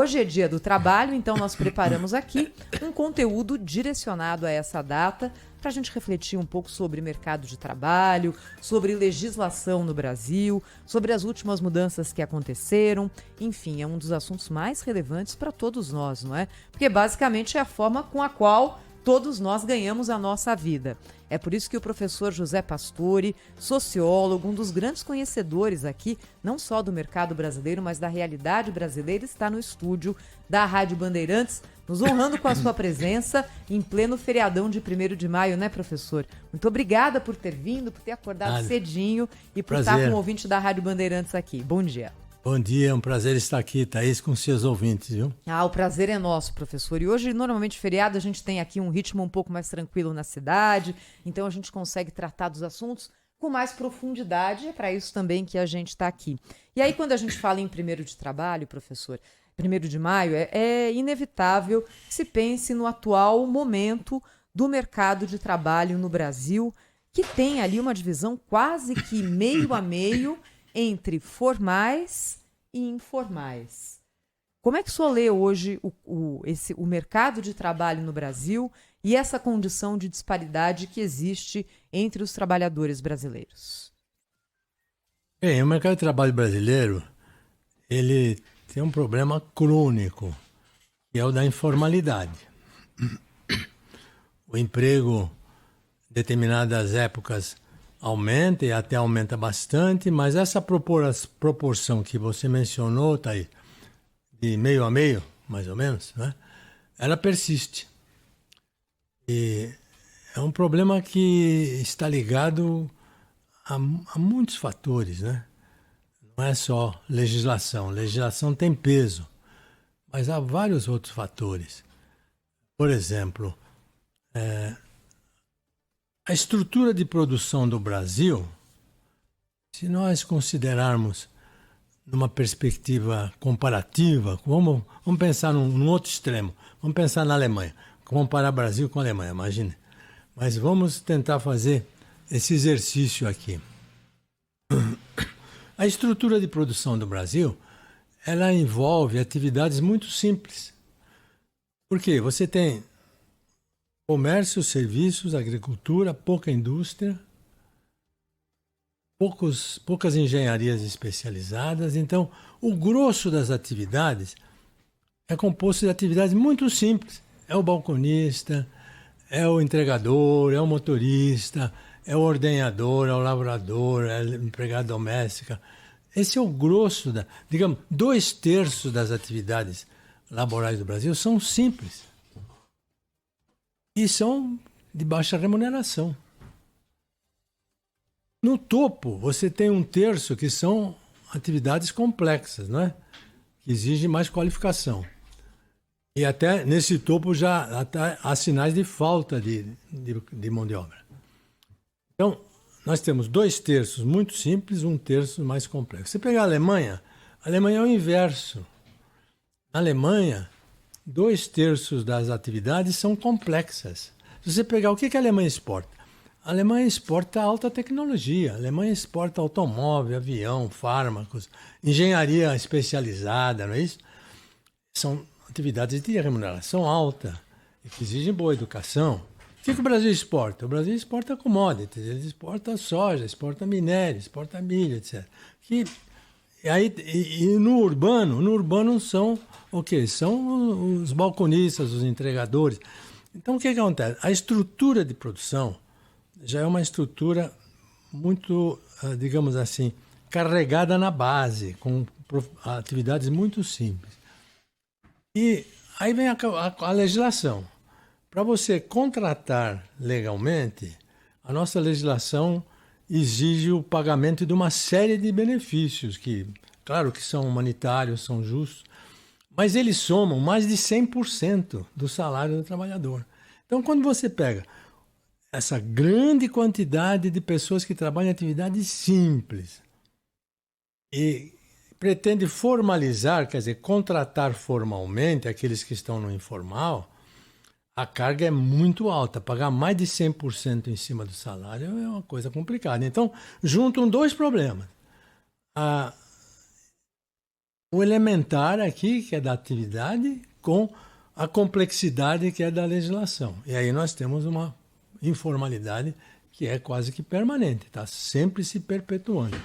Hoje é Dia do Trabalho, então nós preparamos aqui um conteúdo direcionado a essa data para a gente refletir um pouco sobre mercado de trabalho, sobre legislação no Brasil, sobre as últimas mudanças que aconteceram. Enfim, é um dos assuntos mais relevantes para todos nós, não é? Porque basicamente é a forma com a qual todos nós ganhamos a nossa vida. É por isso que o professor José Pastore, sociólogo, um dos grandes conhecedores aqui, não só do mercado brasileiro, mas da realidade brasileira, está no estúdio da Rádio Bandeirantes, nos honrando com a sua presença em pleno feriadão de 1º de maio, né, professor? Muito obrigada por ter vindo, por ter acordado cedinho e por estar com o ouvinte da Rádio Bandeirantes aqui. Bom dia. Bom dia, é um prazer estar aqui, Thaís, com seus ouvintes, viu? O prazer é nosso, professor. E hoje, normalmente, feriado, a gente tem aqui um ritmo um pouco mais tranquilo na cidade, então a gente consegue tratar dos assuntos com mais profundidade, é para isso também que a gente está aqui. E aí, quando a gente fala em 1º de trabalho, professor, 1º de maio, é inevitável que se pense no atual momento do mercado de trabalho no Brasil, que tem ali uma divisão quase que meio a meio entre formais e informais. Como é que o senhor lê hoje o mercado de trabalho no Brasil e essa condição de disparidade que existe entre os trabalhadores brasileiros? Bem, o mercado de trabalho brasileiro, ele tem um problema crônico, que é o da informalidade. O emprego, em determinadas épocas, aumenta e até aumenta bastante, mas essa proporção que você mencionou, Thaís, de meio a meio, mais ou menos, né? Ela persiste. E é um problema que está ligado a muitos fatores, né? Não é só legislação. Legislação tem peso, mas há vários outros fatores. Por exemplo, a estrutura de produção do Brasil, se nós considerarmos numa perspectiva comparativa, vamos pensar num outro extremo, vamos pensar na Alemanha, comparar Brasil com a Alemanha, imagine. Mas vamos tentar fazer esse exercício aqui. A estrutura de produção do Brasil, ela envolve atividades muito simples. Por quê? Você tem comércio, serviços, agricultura, pouca indústria, poucas engenharias especializadas. Então, o grosso das atividades é composto de atividades muito simples. É o balconista, é o entregador, é o motorista, é o ordenhador, é o lavrador, é a empregada doméstica. Esse é o grosso, digamos, 2/3 das atividades laborais do Brasil são simples. E são de baixa remuneração. No topo, você tem 1/3 que são atividades complexas, não é? Que exigem mais qualificação. E até nesse topo já até há sinais de falta de mão de obra. Então, nós temos 2/3 muito simples, 1/3 mais complexo. Se pegar a Alemanha é o inverso. Na Alemanha, 2/3 das atividades são complexas. Se você pegar o que a Alemanha exporta? A Alemanha exporta alta tecnologia. A Alemanha exporta automóvel, avião, fármacos, engenharia especializada, não é isso? São atividades de remuneração alta e que exigem boa educação. O que o Brasil exporta? O Brasil exporta commodities, ele exporta soja, exporta minério, exporta milho, etc. E no urbano são o quê? São os balconistas, os entregadores. Então, o que acontece? A estrutura de produção já é uma estrutura muito, digamos assim, carregada na base, com atividades muito simples. E aí vem a legislação. Para você contratar legalmente, a nossa legislação exige o pagamento de uma série de benefícios que, claro que são humanitários, são justos, mas eles somam mais de 100% do salário do trabalhador. Então, quando você pega essa grande quantidade de pessoas que trabalham em atividades simples e pretende formalizar, quer dizer, contratar formalmente aqueles que estão no informal, a carga é muito alta. Pagar mais de 100% em cima do salário é uma coisa complicada. Então, juntam dois problemas. o elementar aqui, que é da atividade, com a complexidade que é da legislação. E aí nós temos uma informalidade que é quase que permanente, está sempre se perpetuando.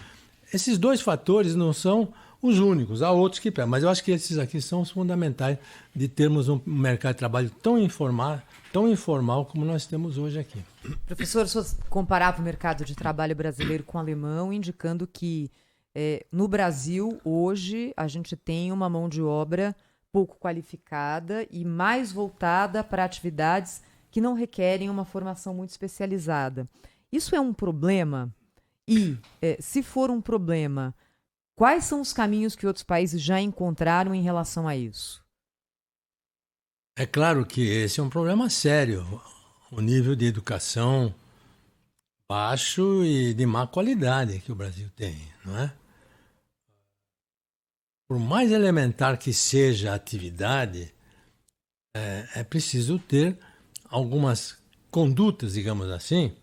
Esses dois fatores não são os únicos, há outros que pegam, mas eu acho que esses aqui são os fundamentais de termos um mercado de trabalho tão informal como nós temos hoje aqui. Professor, o senhor comparava o mercado de trabalho brasileiro com o alemão, indicando que no Brasil, hoje, a gente tem uma mão de obra pouco qualificada e mais voltada para atividades que não requerem uma formação muito especializada. Isso é um problema? E, se for um problema, quais são os caminhos que outros países já encontraram em relação a isso? É claro que esse é um problema sério. O nível de educação baixo e de má qualidade que o Brasil tem, não é? Por mais elementar que seja a atividade, é preciso ter algumas condutas, digamos assim,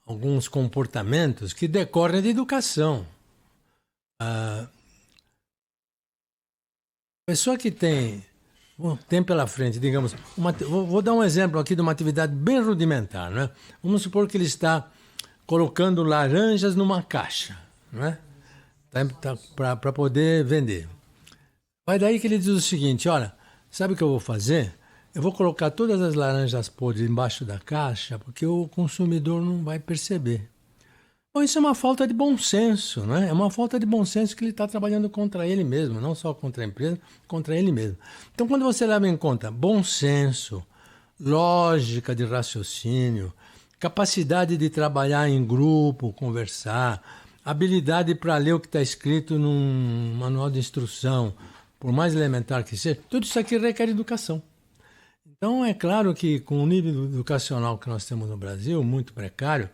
alguns comportamentos que decorrem de educação. A pessoa que tem pela frente, digamos, vou dar um exemplo aqui de uma atividade bem rudimentar, né? Vamos supor que ele está colocando laranjas numa caixa, né? Para poder vender. Vai daí que ele diz o seguinte, olha, sabe o que eu vou fazer? Eu vou colocar todas as laranjas podres embaixo da caixa, porque o consumidor não vai perceber. Bom, isso é uma falta de bom senso, né? É uma falta de bom senso que ele está trabalhando contra ele mesmo, não só contra a empresa, contra ele mesmo. Então, quando você leva em conta bom senso, lógica de raciocínio, capacidade de trabalhar em grupo, conversar, habilidade para ler o que está escrito num manual de instrução, por mais elementar que seja, tudo isso aqui requer educação. Então, é claro que com o nível educacional que nós temos no Brasil, muito precário,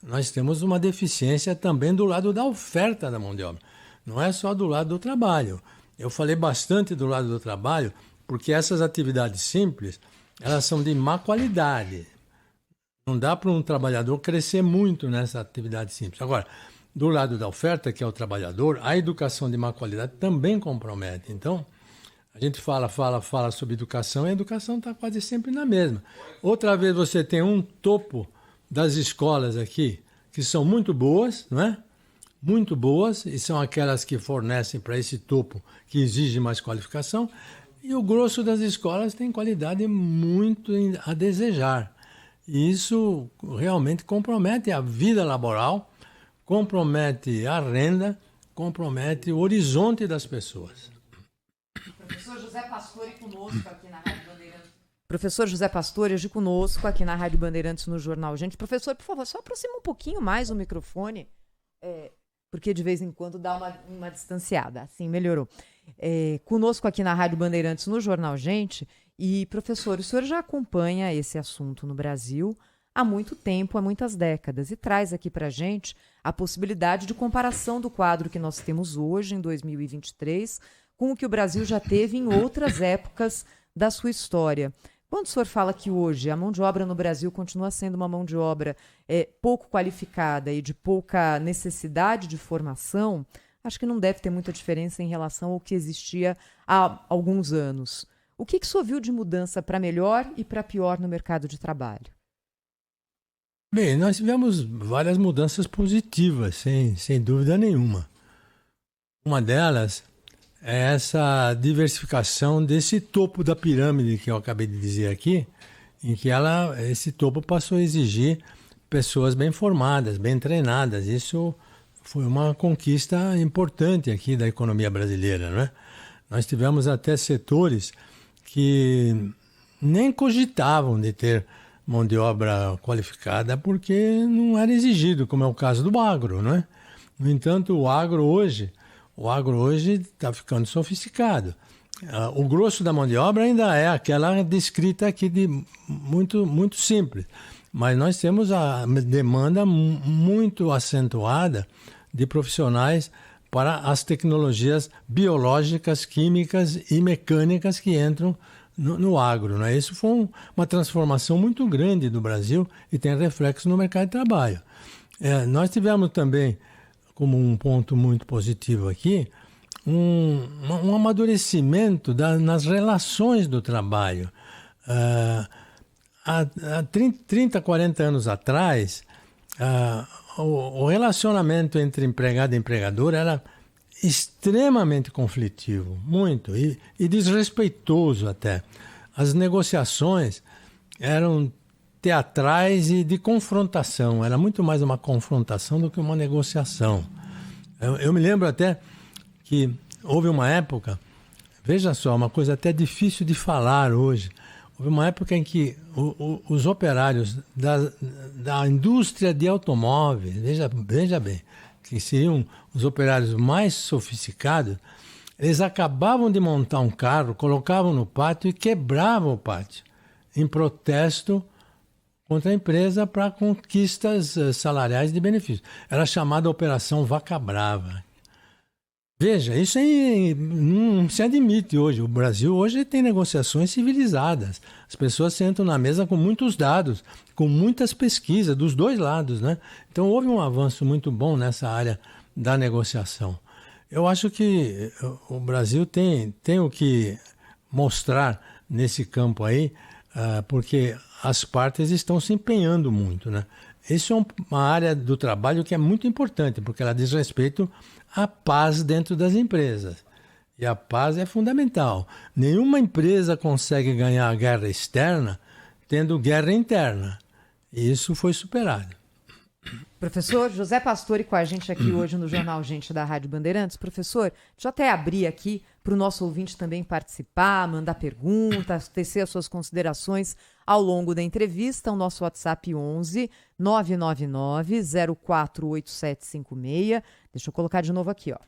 nós temos uma deficiência também do lado da oferta da mão de obra. Não é só do lado do trabalho. Eu falei bastante do lado do trabalho, porque essas atividades simples, elas são de má qualidade. Não dá para um trabalhador crescer muito nessa atividade simples. Agora, do lado da oferta, que é o trabalhador, a educação de má qualidade também compromete. Então, a gente fala sobre educação e a educação está quase sempre na mesma. Outra vez você tem um topo das escolas aqui, que são muito boas, não é? Muito boas, e são aquelas que fornecem para esse topo que exige mais qualificação, e o grosso das escolas tem qualidade muito a desejar. E isso realmente compromete a vida laboral, compromete a renda, compromete o horizonte das pessoas. Professor José Pastore conosco aqui na Rádio Bandeirantes. Professor José Pastore hoje conosco aqui na Rádio Bandeirantes no Jornal Gente. Professor, por favor, só aproxima um pouquinho mais o microfone, porque de vez em quando dá uma distanciada. Assim, melhorou. Conosco aqui na Rádio Bandeirantes no Jornal Gente. E, professor, o senhor já acompanha esse assunto no Brasil há muito tempo, há muitas décadas, e traz aqui para a gente a possibilidade de comparação do quadro que nós temos hoje, em 2023, com o que o Brasil já teve em outras épocas da sua história. Quando o senhor fala que hoje a mão de obra no Brasil continua sendo uma mão de obra pouco qualificada e de pouca necessidade de formação, acho que não deve ter muita diferença em relação ao que existia há alguns anos. O que o senhor viu de mudança para melhor e para pior no mercado de trabalho? Bem, nós tivemos várias mudanças positivas, sem dúvida nenhuma. Uma delas é essa diversificação desse topo da pirâmide que eu acabei de dizer aqui, em que esse topo passou a exigir pessoas bem formadas, bem treinadas. Isso foi uma conquista importante aqui da economia brasileira, não é? Nós tivemos até setores que nem cogitavam de ter mão de obra qualificada porque não era exigido, como é o caso do agro, não é? No entanto, o agro hoje está ficando sofisticado. O grosso da mão de obra ainda é aquela descrita aqui de muito, muito simples, mas nós temos a demanda muito acentuada de profissionais para as tecnologias biológicas, químicas e mecânicas que entram no agro, né? Isso foi uma transformação muito grande do Brasil e tem reflexo no mercado de trabalho. Nós tivemos também, como um ponto muito positivo aqui, um amadurecimento nas relações do trabalho. Há 30, 40 anos atrás, o relacionamento entre empregado e empregador era extremamente conflitivo, muito, e desrespeitoso até. As negociações eram teatrais e de confrontação, era muito mais uma confrontação do que uma negociação. Eu me lembro até que houve uma época, veja só, uma coisa até difícil de falar hoje, houve uma época em que os operários da indústria de automóveis, veja bem, que seriam os operários mais sofisticados, eles acabavam de montar um carro, colocavam no pátio e quebravam o pátio, em protesto contra a empresa para conquistas salariais de benefícios. Era chamada Operação Vaca Brava. Veja, isso aí não se admite hoje. O Brasil hoje tem negociações civilizadas. As pessoas sentam na mesa com muitos dados, com muitas pesquisas, dos dois lados, né? Então houve um avanço muito bom nessa área da negociação. Eu acho que o Brasil tem o que mostrar nesse campo aí, porque as partes estão se empenhando muito, né? Isso é uma área do trabalho que é muito importante, porque ela diz respeito à paz dentro das empresas. E a paz é fundamental. Nenhuma empresa consegue ganhar a guerra externa tendo guerra interna. E isso foi superado. Professor José Pastore com a gente aqui hoje no Jornal Gente da Rádio Bandeirantes. Professor, deixa eu até abrir aqui para o nosso ouvinte também participar, mandar perguntas, tecer as suas considerações ao longo da entrevista. O nosso WhatsApp 11 999 048756. Deixa eu colocar de novo aqui, ó.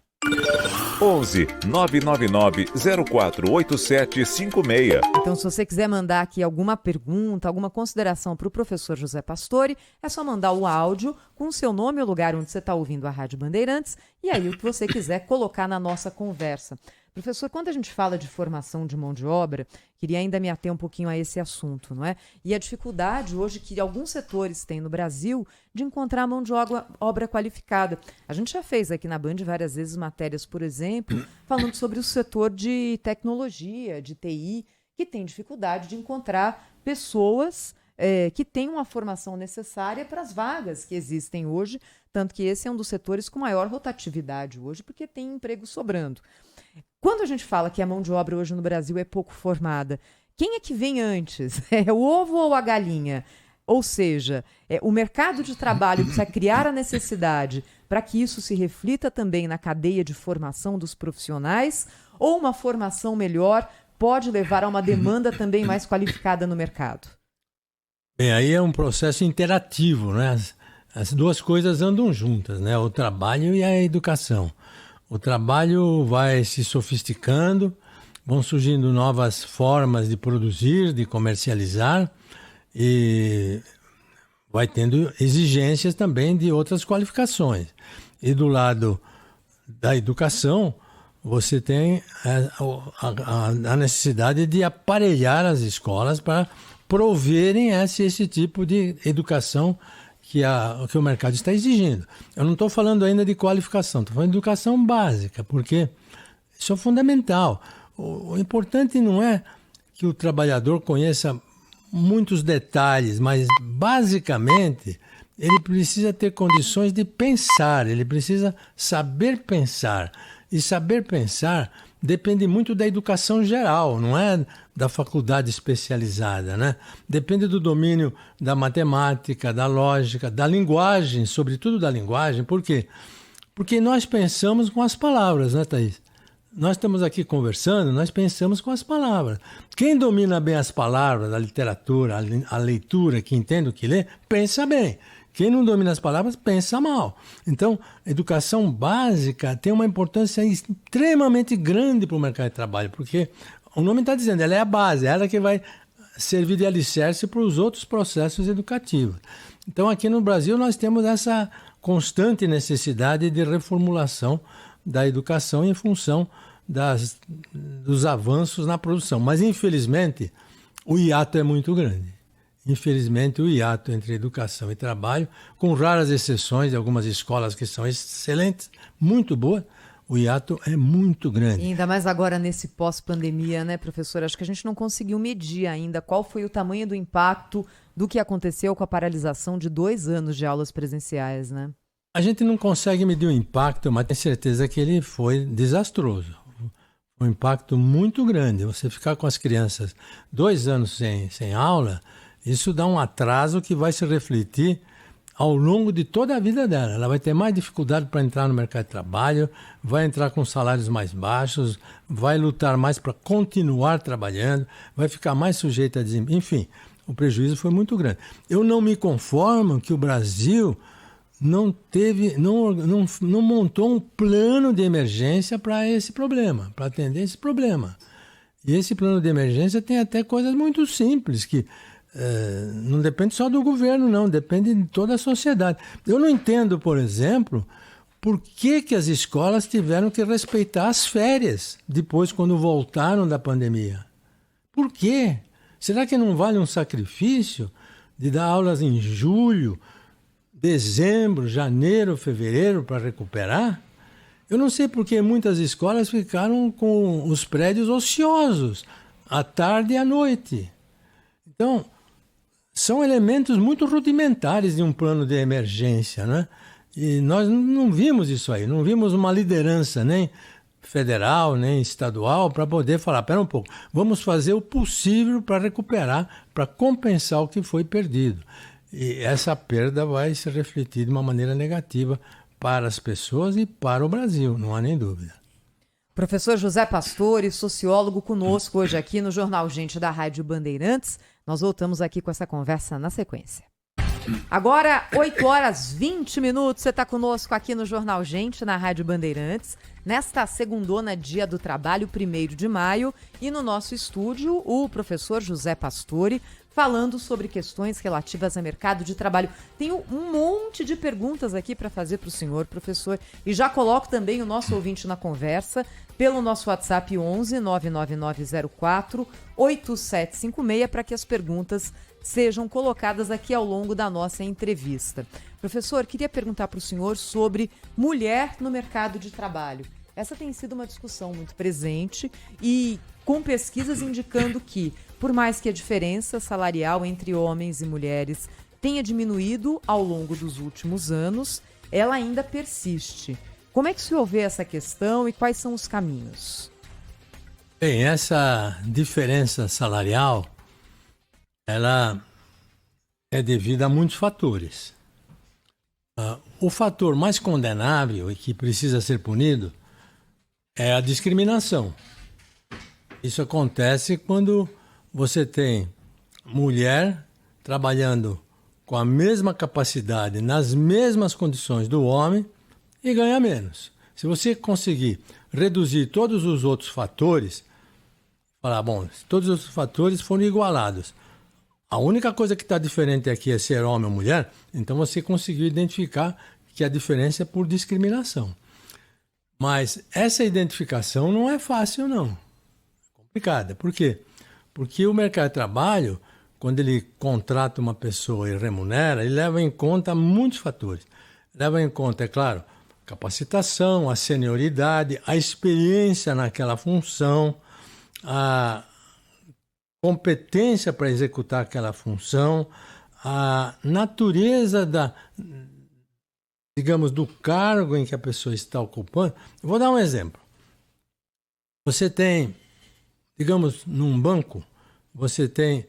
11 999 048756. Então, se você quiser mandar aqui alguma pergunta, alguma consideração para o professor José Pastore, é só mandar o áudio com o seu nome e o lugar onde você está ouvindo a Rádio Bandeirantes e aí o que você quiser colocar na nossa conversa. Professor, quando a gente fala de formação de mão de obra, queria ainda me ater um pouquinho a esse assunto, não é? E a dificuldade hoje que alguns setores têm no Brasil de encontrar mão de obra qualificada. A gente já fez aqui na Band várias vezes matérias, por exemplo, falando sobre o setor de tecnologia, de TI, que tem dificuldade de encontrar pessoas que têm uma formação necessária para as vagas que existem hoje, tanto que esse é um dos setores com maior rotatividade hoje, porque tem emprego sobrando. Quando a gente fala que a mão de obra hoje no Brasil é pouco formada, quem é que vem antes? É o ovo ou a galinha? Ou seja, o mercado de trabalho precisa criar a necessidade para que isso se reflita também na cadeia de formação dos profissionais, ou uma formação melhor pode levar a uma demanda também mais qualificada no mercado? Bem, aí é um processo interativo, né? As duas coisas andam juntas, né? O trabalho e a educação. O trabalho vai se sofisticando, vão surgindo novas formas de produzir, de comercializar e vai tendo exigências também de outras qualificações. E do lado da educação, você tem a necessidade de aparelhar as escolas para proverem esse tipo de educação que o mercado está exigindo. Eu não estou falando ainda de qualificação, estou falando de educação básica, porque isso é fundamental. O importante não é que o trabalhador conheça muitos detalhes, mas basicamente ele precisa ter condições de pensar, ele precisa saber pensar. E saber pensar depende muito da educação geral, não é da faculdade especializada, né? Depende do domínio da matemática, da lógica, da linguagem, sobretudo da linguagem. Por quê? Porque nós pensamos com as palavras, né, Thaís? Nós estamos aqui conversando, nós pensamos com as palavras. Quem domina bem as palavras, a literatura, a leitura, que entende o que lê, pensa bem. Quem não domina as palavras, pensa mal. Então, a educação básica tem uma importância extremamente grande para o mercado de trabalho, porque o nome está dizendo, ela é a base, ela que vai servir de alicerce para os outros processos educativos. Então, aqui no Brasil, nós temos essa constante necessidade de reformulação da educação em função dos avanços na produção. Mas, infelizmente, o hiato é muito grande. Infelizmente, o hiato entre educação e trabalho, com raras exceções de algumas escolas que são excelentes, muito boas, O hiato é muito grande. E ainda mais agora nesse pós-pandemia, né, professor? Acho que a gente não conseguiu medir ainda qual foi o tamanho do impacto do que aconteceu com a paralisação de 2 anos de aulas presenciais, né? A gente não consegue medir o impacto, mas tenho certeza que ele foi desastroso. Um impacto muito grande. Você ficar com as crianças 2 anos sem aula, isso dá um atraso que vai se refletir ao longo de toda a vida dela. Ela vai ter mais dificuldade para entrar no mercado de trabalho, vai entrar com salários mais baixos, vai lutar mais para continuar trabalhando, vai ficar mais sujeita a desemprego. Enfim, o prejuízo foi muito grande. Eu não me conformo que o Brasil não montou um plano de emergência para esse problema, para atender esse problema. E esse plano de emergência tem até coisas muito simples, que não depende só do governo, não, depende de toda a sociedade. Eu não entendo, por exemplo, por que as escolas tiveram que respeitar as férias depois, quando voltaram da pandemia. Por quê? Será que não vale um sacrifício de dar aulas em julho, dezembro, janeiro, fevereiro para recuperar? Eu não sei porque muitas escolas ficaram com os prédios ociosos, à tarde e à noite. Então, são elementos muito rudimentares de um plano de emergência, né? E nós não vimos isso aí, não vimos uma liderança nem federal, nem estadual para poder falar, espera um pouco, vamos fazer o possível para recuperar, para compensar o que foi perdido. E essa perda vai se refletir de uma maneira negativa para as pessoas e para o Brasil, não há nem dúvida. Professor José Pastore, sociólogo, conosco hoje aqui no Jornal Gente da Rádio Bandeirantes. Nós voltamos aqui com essa conversa na sequência. Agora, 8h20, você está conosco aqui no Jornal Gente, na Rádio Bandeirantes, nesta segundona, dia do trabalho, 1º de maio, e no nosso estúdio, o professor José Pastore, falando sobre questões relativas ao mercado de trabalho. Tenho um monte de perguntas aqui para fazer para o senhor, professor, e já coloco também o nosso ouvinte na conversa pelo nosso WhatsApp 11 99904 8756 para que as perguntas sejam colocadas aqui ao longo da nossa entrevista. Professor, queria perguntar para o senhor sobre mulher no mercado de trabalho. Essa tem sido uma discussão muito presente e com pesquisas indicando que, por mais que a diferença salarial entre homens e mulheres tenha diminuído ao longo dos últimos anos, ela ainda persiste. Como é que o senhor vê essa questão e quais são os caminhos? Bem, essa diferença salarial, ela é devida a muitos fatores. O fator mais condenável e que precisa ser punido é a discriminação. Isso acontece quando você tem mulher trabalhando com a mesma capacidade, nas mesmas condições do homem e ganha menos. Se você conseguir reduzir todos os outros fatores, falar, bom, todos os fatores foram igualados. A única coisa que está diferente aqui é ser homem ou mulher, então você conseguiu identificar que a diferença é por discriminação. Mas essa identificação não é fácil, não. É complicada. Por quê? Porque o mercado de trabalho, quando ele contrata uma pessoa e remunera, ele leva em conta muitos fatores. Leva em conta, é claro, capacitação, a senioridade, a experiência naquela função, a competência para executar aquela função, a natureza do cargo em que a pessoa está ocupando. Eu vou dar um exemplo. Você tem, digamos, num banco, você tem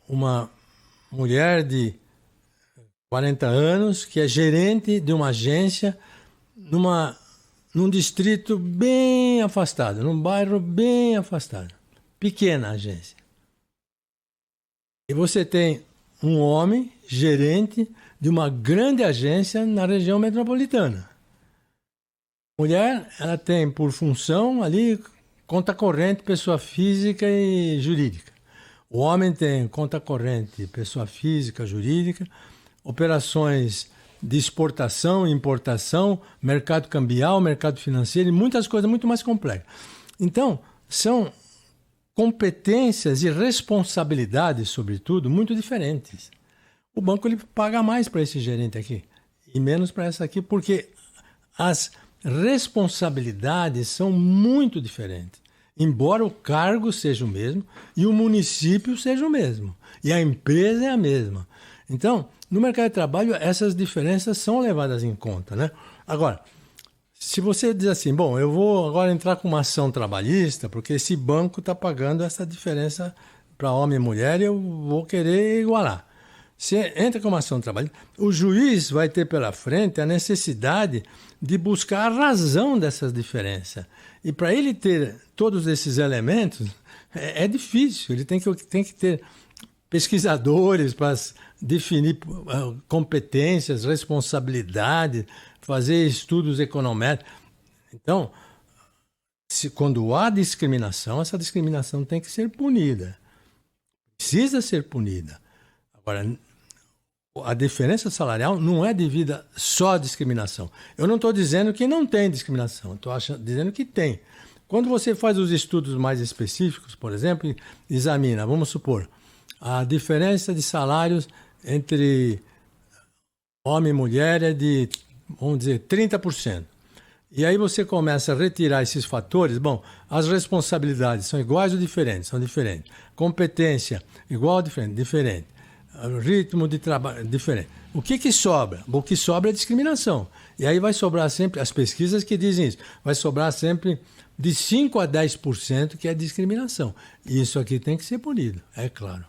uma mulher de 40 anos que é gerente de uma agência num distrito bem afastado, num bairro bem afastado. Pequena agência. E você tem um homem gerente de uma grande agência na região metropolitana. A mulher, ela tem por função ali conta corrente, pessoa física e jurídica. O homem tem conta corrente, pessoa física, jurídica, operações de exportação, importação, mercado cambial, mercado financeiro e muitas coisas muito mais complexas. Então, são competências e responsabilidades, sobretudo, muito diferentes. O banco ele paga mais para esse gerente aqui e menos para essa aqui, porque as responsabilidades são muito diferentes. Embora o cargo seja o mesmo e o município seja o mesmo. E a empresa é a mesma. Então, no mercado de trabalho, essas diferenças são levadas em conta, né? Agora, se você diz assim, bom, eu vou agora entrar com uma ação trabalhista, porque esse banco está pagando essa diferença para homem e mulher e eu vou querer igualar. Você entra com uma ação trabalhista, o juiz vai ter pela frente a necessidade de buscar a razão dessas diferenças. E para ele ter todos esses elementos, é difícil. Ele tem que ter pesquisadores para definir competências, responsabilidade, fazer estudos econométricos. Então, quando há discriminação, essa discriminação tem que ser punida. Precisa ser punida. Agora, a diferença salarial não é devida só à discriminação. Eu não estou dizendo que não tem discriminação, estou dizendo que tem. Quando você faz os estudos mais específicos, por exemplo, examina, vamos supor, a diferença de salários entre homem e mulher é de, vamos dizer, 30%. E aí você começa a retirar esses fatores. Bom, as responsabilidades são iguais ou diferentes? São diferentes. Competência, igual ou diferente? Diferente. Ritmo de trabalho, diferente. O que sobra? O que sobra é discriminação. E aí vai sobrar sempre, as pesquisas que dizem isso, vai sobrar sempre de 5 a 10% que é discriminação. E isso aqui tem que ser punido, é claro.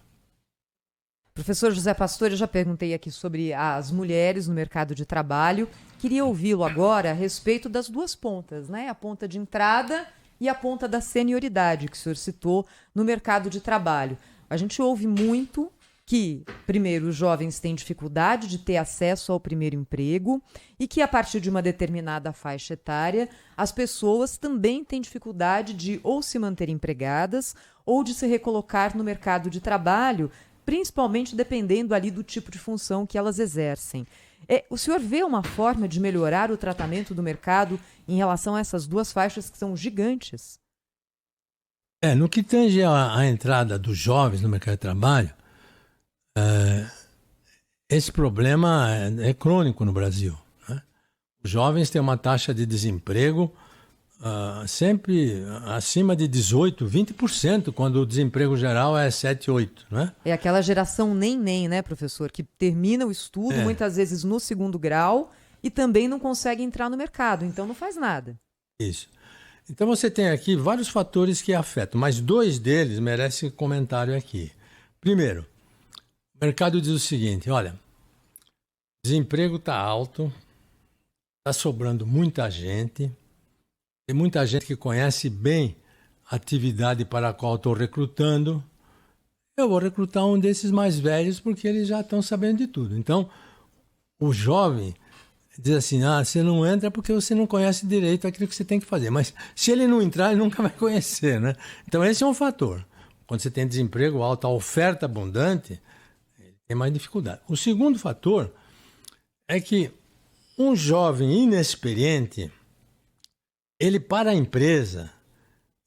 Professor José Pastor, eu já perguntei aqui sobre as mulheres no mercado de trabalho. Queria ouvi-lo agora a respeito das duas pontas, né? A ponta de entrada e a ponta da senioridade, que o senhor citou no mercado de trabalho. A gente ouve muito que, primeiro, os jovens têm dificuldade de ter acesso ao primeiro emprego e que, a partir de uma determinada faixa etária, as pessoas também têm dificuldade de ou se manter empregadas ou de se recolocar no mercado de trabalho, principalmente dependendo ali do tipo de função que elas exercem. O senhor vê uma forma de melhorar o tratamento do mercado em relação a essas duas faixas que são gigantes? No que tange a entrada dos jovens no mercado de trabalho, esse problema é crônico no Brasil, né? Os jovens têm uma taxa de desemprego sempre acima de 18%, 20%, quando o desemprego geral é 7%, 8%, né? É aquela geração nem, né, professor? Que termina o estudo, muitas vezes no segundo grau, e também não consegue entrar no mercado, então não faz nada. Isso. Então você tem aqui vários fatores que afetam, mas dois deles merecem comentário aqui. Primeiro, o mercado diz o seguinte, olha, desemprego está alto, está sobrando muita gente, tem muita gente que conhece bem a atividade para a qual estou recrutando. Eu vou recrutar um desses mais velhos porque eles já estão sabendo de tudo. Então, o jovem diz assim, você não entra porque você não conhece direito aquilo que você tem que fazer. Mas se ele não entrar, ele nunca vai conhecer, né? Então, esse é um fator. Quando você tem desemprego alto, a oferta abundante, ele tem mais dificuldade. O segundo fator é que um jovem inexperiente, ele para a empresa,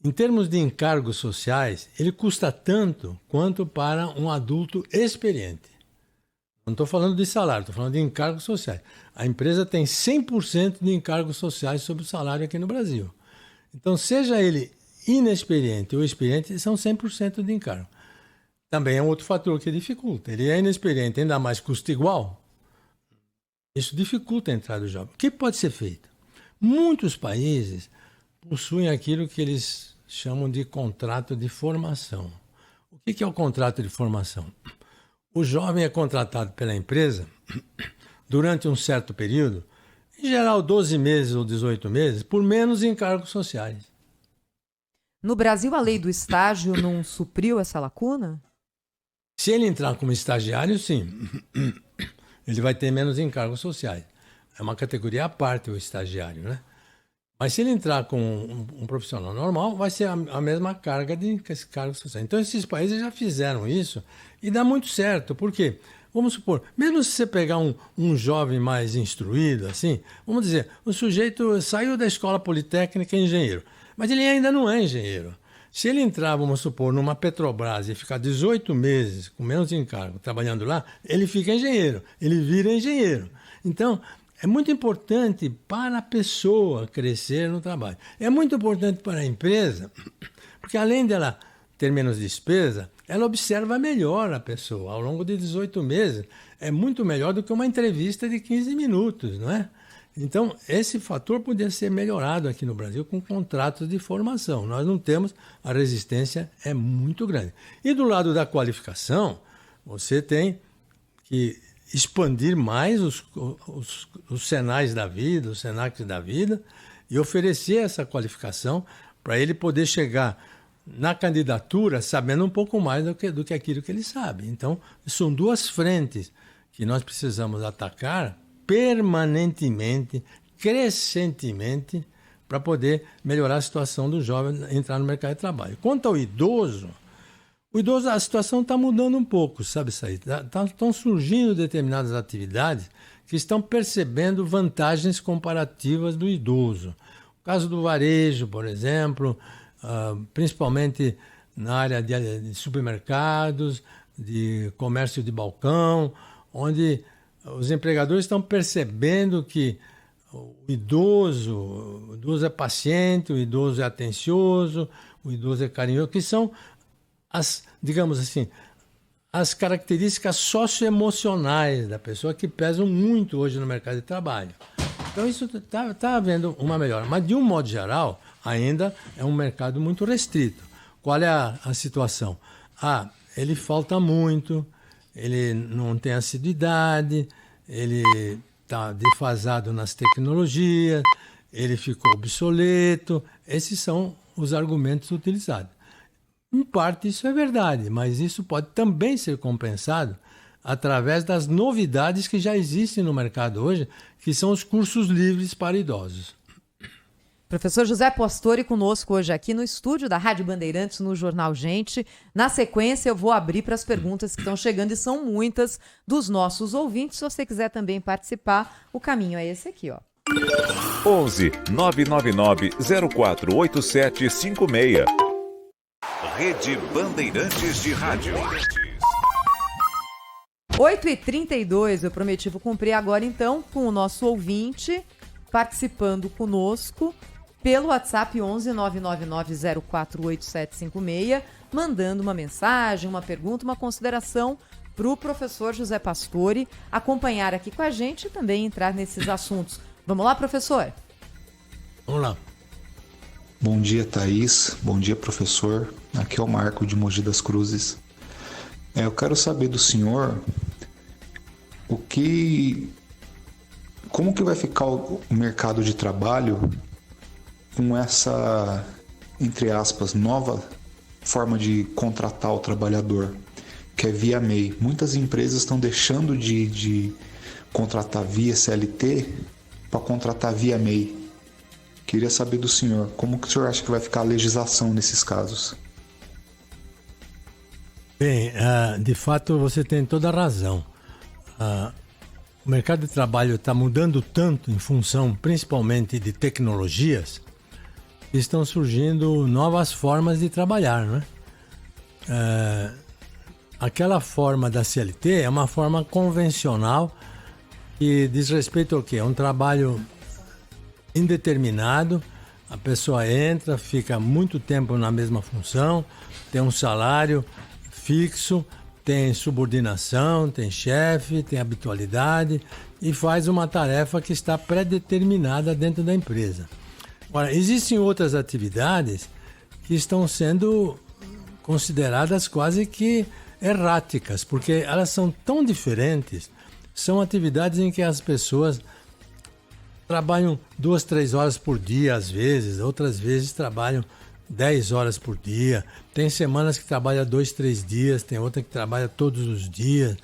em termos de encargos sociais, ele custa tanto quanto para um adulto experiente. Não estou falando de salário, estou falando de encargos sociais. A empresa tem 100% de encargos sociais sobre o salário aqui no Brasil. Então, seja ele inexperiente ou experiente, são 100% de encargo. Também é um outro fator que dificulta. Ele é inexperiente, ainda mais custa igual. Isso dificulta a entrada do jovem. O que pode ser feito? Muitos países possuem aquilo que eles chamam de contrato de formação. O que é o contrato de formação? O jovem é contratado pela empresa durante um certo período, em geral 12 meses ou 18 meses, por menos encargos sociais. No Brasil, a lei do estágio não supriu essa lacuna? Se ele entrar como estagiário, sim. Ele vai ter menos encargos sociais. É uma categoria à parte o estagiário, né? Mas se ele entrar com um profissional normal, vai ser a mesma carga de cargos sociais. Então, esses países já fizeram isso e dá muito certo. Por quê? Vamos supor, mesmo se você pegar um jovem mais instruído, assim, vamos dizer, o sujeito saiu da escola politécnica e é engenheiro, mas ele ainda não é engenheiro. Se ele entrar, vamos supor, numa Petrobras e ficar 18 meses com menos encargo trabalhando lá, ele fica engenheiro, ele vira engenheiro. Então, é muito importante para a pessoa crescer no trabalho. É muito importante para a empresa, porque além dela ter menos despesa, ela observa melhor a pessoa. Ao longo de 18 meses, é muito melhor do que uma entrevista de 15 minutos, não é? Então, esse fator poderia ser melhorado aqui no Brasil com contratos de formação. Nós não temos, a resistência é muito grande. E do lado da qualificação, você tem que expandir mais os Senais da vida, os Senacs da vida, e oferecer essa qualificação para ele poder chegar na candidatura sabendo um pouco mais do que aquilo que ele sabe. Então, são duas frentes que nós precisamos atacar permanentemente, crescentemente, para poder melhorar a situação do jovem entrar no mercado de trabalho. Quanto ao idoso, a situação está mudando um pouco, sabe, Said? Estão surgindo determinadas atividades que estão percebendo vantagens comparativas do idoso. O caso do varejo, por exemplo, principalmente na área de supermercados, de comércio de balcão, onde os empregadores estão percebendo que o idoso é paciente, o idoso é atencioso, o idoso é carinhoso, que são digamos assim, as características socioemocionais da pessoa que pesam muito hoje no mercado de trabalho. Então isso está havendo uma melhora, mas de um modo geral ainda é um mercado muito restrito. Qual é a situação? Ele falta muito, ele não tem assiduidade, ele está defasado nas tecnologias, ele ficou obsoleto. Esses são os argumentos utilizados. Em parte isso é verdade, mas isso pode também ser compensado através das novidades que já existem no mercado hoje, que são os cursos livres para idosos. Professor José Pastore conosco hoje aqui no estúdio da Rádio Bandeirantes, no Jornal Gente. Na sequência, eu vou abrir para as perguntas que estão chegando, e são muitas, dos nossos ouvintes. Se você quiser também participar, o caminho é esse aqui, ó. 11 999 048756. Rede Bandeirantes de Rádio. 8h32, eu prometi, vou cumprir agora então com o nosso ouvinte participando conosco pelo WhatsApp 11 999 048756, mandando uma mensagem, uma pergunta, uma consideração para o professor José Pastore acompanhar aqui com a gente e também entrar nesses assuntos. Vamos lá, professor? Vamos lá. Bom dia, Thaís. Bom dia, professor. Aqui é o Marco de Mogi das Cruzes. Eu quero saber do senhor como que vai ficar o mercado de trabalho com essa, entre aspas, nova forma de contratar o trabalhador, que é via MEI. Muitas empresas estão deixando de contratar via CLT para contratar via MEI. Queria saber do senhor, como que o senhor acha que vai ficar a legislação nesses casos? Bem, de fato você tem toda a razão. O mercado de trabalho está mudando tanto em função principalmente de tecnologias, que estão surgindo novas formas de trabalhar, né? Aquela forma da CLT é uma forma convencional que diz respeito ao quê? É um trabalho indeterminado, a pessoa entra, fica muito tempo na mesma função, tem um salário fixo, tem subordinação, tem chefe, tem habitualidade e faz uma tarefa que está pré-determinada dentro da empresa. Agora, existem outras atividades que estão sendo consideradas quase que erráticas, porque elas são tão diferentes, são atividades em que as pessoas trabalham 2, 3 horas por dia às vezes, outras vezes trabalham 10 horas por dia, tem semanas que trabalha 2, 3 dias, tem outra que trabalha todos os dias,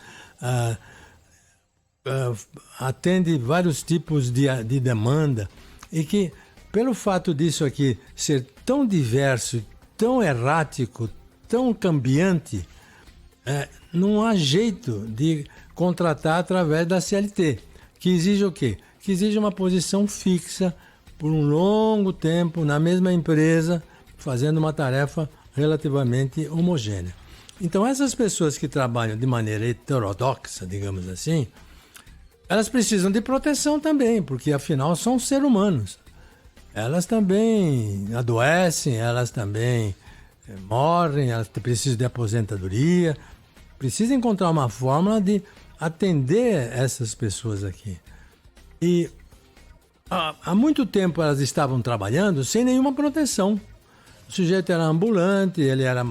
atende vários tipos de demanda, e que pelo fato disso aqui ser tão diverso, tão errático, tão cambiante, não há jeito de contratar através da CLT, que exige o quê? Que exige uma posição fixa por um longo tempo na mesma empresa, fazendo uma tarefa relativamente homogênea. Então, essas pessoas que trabalham de maneira heterodoxa, digamos assim, elas precisam de proteção também, porque afinal são seres humanos. Elas também adoecem, elas também morrem, elas precisam de aposentadoria. Precisa encontrar uma fórmula de atender essas pessoas aqui. E há muito tempo elas estavam trabalhando sem nenhuma proteção. O sujeito era ambulante, ele era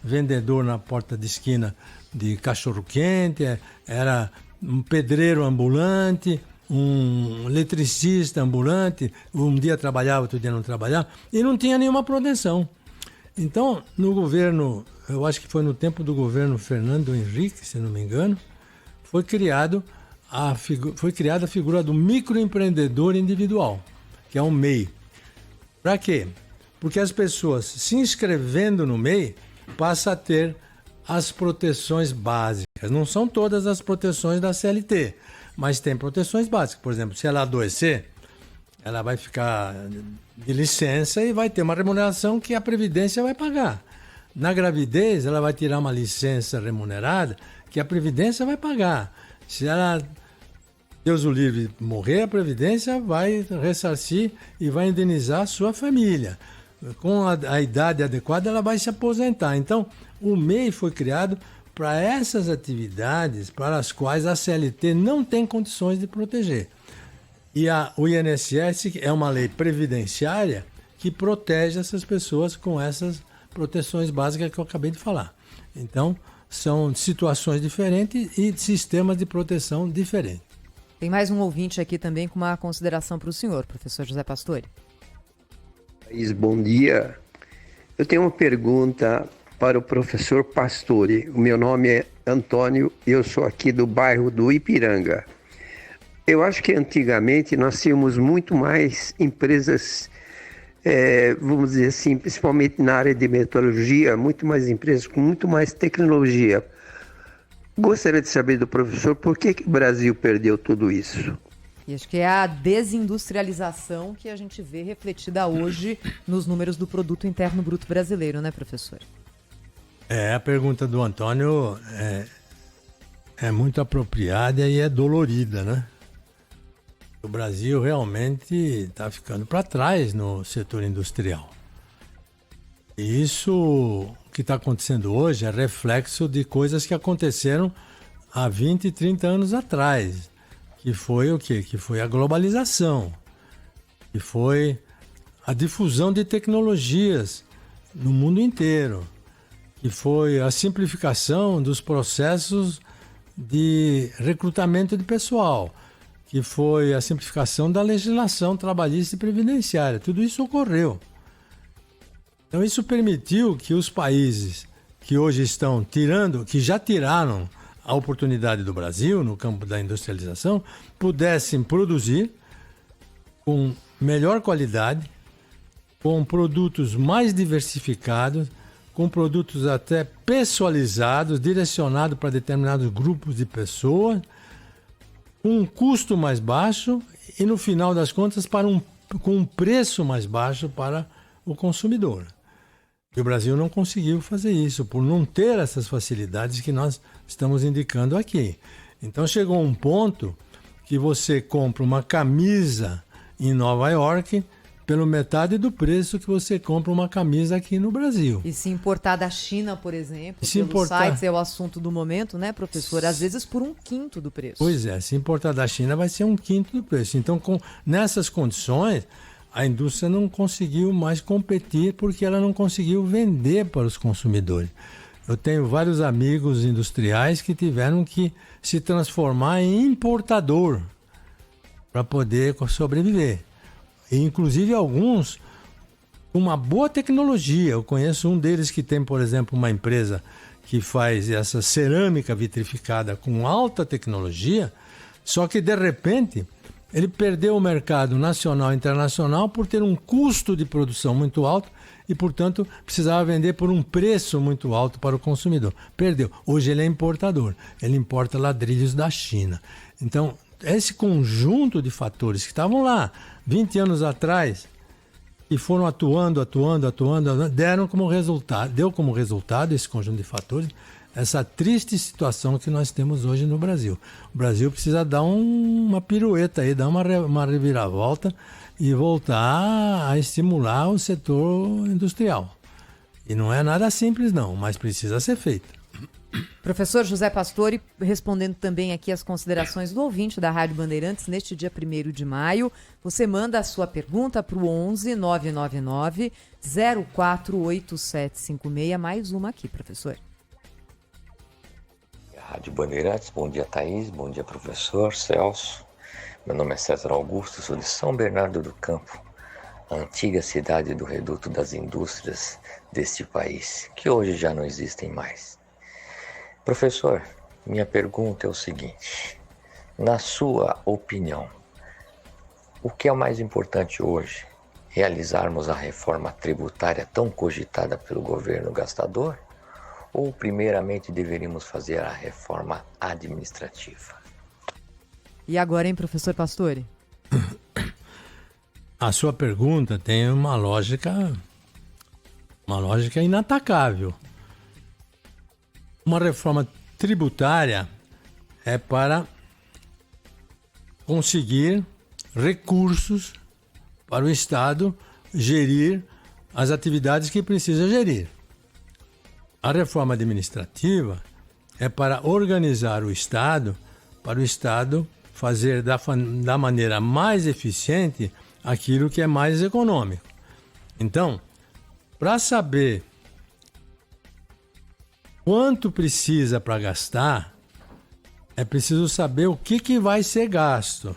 vendedor na porta de esquina de cachorro-quente, era um pedreiro ambulante, um eletricista ambulante, um dia trabalhava, outro dia não trabalhava, e não tinha nenhuma proteção. Então, no governo, eu acho que foi no tempo do governo Fernando Henrique, se não me engano, foi criada a figura do microempreendedor individual, que é um MEI. Para quê? Porque as pessoas se inscrevendo no MEI passam a ter as proteções básicas. Não são todas as proteções da CLT, mas tem proteções básicas. Por exemplo, se ela adoecer, ela vai ficar de licença e vai ter uma remuneração que a Previdência vai pagar. Na gravidez, ela vai tirar uma licença remunerada que a Previdência vai pagar. Se ela, Deus o livre, morrer, a Previdência vai ressarcir e vai indenizar a sua família. Com a idade adequada, ela vai se aposentar. Então, o MEI foi criado para essas atividades para as quais a CLT não tem condições de proteger. E o INSS é uma lei previdenciária que protege essas pessoas com essas proteções básicas que eu acabei de falar. Então, são situações diferentes e sistemas de proteção diferentes. Tem mais um ouvinte aqui também com uma consideração para o senhor, professor José Pastore. Bom dia. Eu tenho uma pergunta para o professor Pastore. O meu nome é Antônio e eu sou aqui do bairro do Ipiranga. Eu acho que antigamente nós tínhamos muito mais empresas, vamos dizer assim, principalmente na área de metrologia, muito mais empresas com muito mais tecnologia. Gostaria de saber do professor por que o Brasil perdeu tudo isso. E acho que é a desindustrialização que a gente vê refletida hoje nos números do Produto Interno Bruto brasileiro, né, professor? A pergunta do Antônio é muito apropriada e é dolorida, né? O Brasil realmente está ficando para trás no setor industrial. E isso que está acontecendo hoje é reflexo de coisas que aconteceram há 20, 30 anos atrás. Que foi o quê? Que foi a globalização, que foi a difusão de tecnologias no mundo inteiro, que foi a simplificação dos processos de recrutamento de pessoal, que foi a simplificação da legislação trabalhista e previdenciária. Tudo isso ocorreu. Então isso permitiu que os países que hoje estão que já tiraram a oportunidade do Brasil no campo da industrialização, pudessem produzir com melhor qualidade, com produtos mais diversificados, com produtos até pessoalizados, direcionados para determinados grupos de pessoas, com um custo mais baixo e, no final das contas, com um preço mais baixo para o consumidor. E o Brasil não conseguiu fazer isso, por não ter essas facilidades que nós estamos indicando aqui. Então chegou um ponto que você compra uma camisa em Nova York pelo metade do preço que você compra uma camisa aqui no Brasil. E se importar da China, por exemplo, se pelos sites é o assunto do momento, né, professor? Às vezes por 1/5 do preço. Pois é, se importar da China vai ser 1/5 do preço. Então, nessas condições, a indústria não conseguiu mais competir porque ela não conseguiu vender para os consumidores. Eu tenho vários amigos industriais que tiveram que se transformar em importador para poder sobreviver. E, inclusive, alguns com uma boa tecnologia. Eu conheço um deles que tem, por exemplo, uma empresa que faz essa cerâmica vitrificada com alta tecnologia, só que, de repente, ele perdeu o mercado nacional e internacional por ter um custo de produção muito alto e, portanto, precisava vender por um preço muito alto para o consumidor. Perdeu. Hoje ele é importador. Ele importa ladrilhos da China. Então, esse conjunto de fatores que estavam lá 20 anos atrás e foram atuando, deu como resultado esse conjunto de fatores, essa triste situação que nós temos hoje no Brasil. O Brasil precisa dar uma pirueta aí, dar uma reviravolta e voltar a estimular o setor industrial. E não é nada simples não, mas precisa ser feito. Professor José Pastore, respondendo também aqui as considerações do ouvinte da Rádio Bandeirantes neste dia 1º de maio, você manda a sua pergunta para o 11 999 048756, mais uma aqui, professor. Rádio Bandeirantes, bom dia Thaís, bom dia professor Celso. Meu nome é César Augusto, sou de São Bernardo do Campo, a antiga cidade do reduto das indústrias deste país, que hoje já não existem mais. Professor, minha pergunta é o seguinte: na sua opinião, o que é o mais importante hoje? Realizarmos a reforma tributária tão cogitada pelo governo gastador? Ou primeiramente deveríamos fazer a reforma administrativa? E agora, hein, professor Pastore? A sua pergunta tem uma lógica inatacável. Uma reforma tributária é para conseguir recursos para o Estado gerir as atividades que precisa gerir. A reforma administrativa é para organizar o Estado, para o Estado fazer da maneira mais eficiente aquilo que é mais econômico. Então, para saber quanto precisa para gastar, é preciso saber o que vai ser gasto.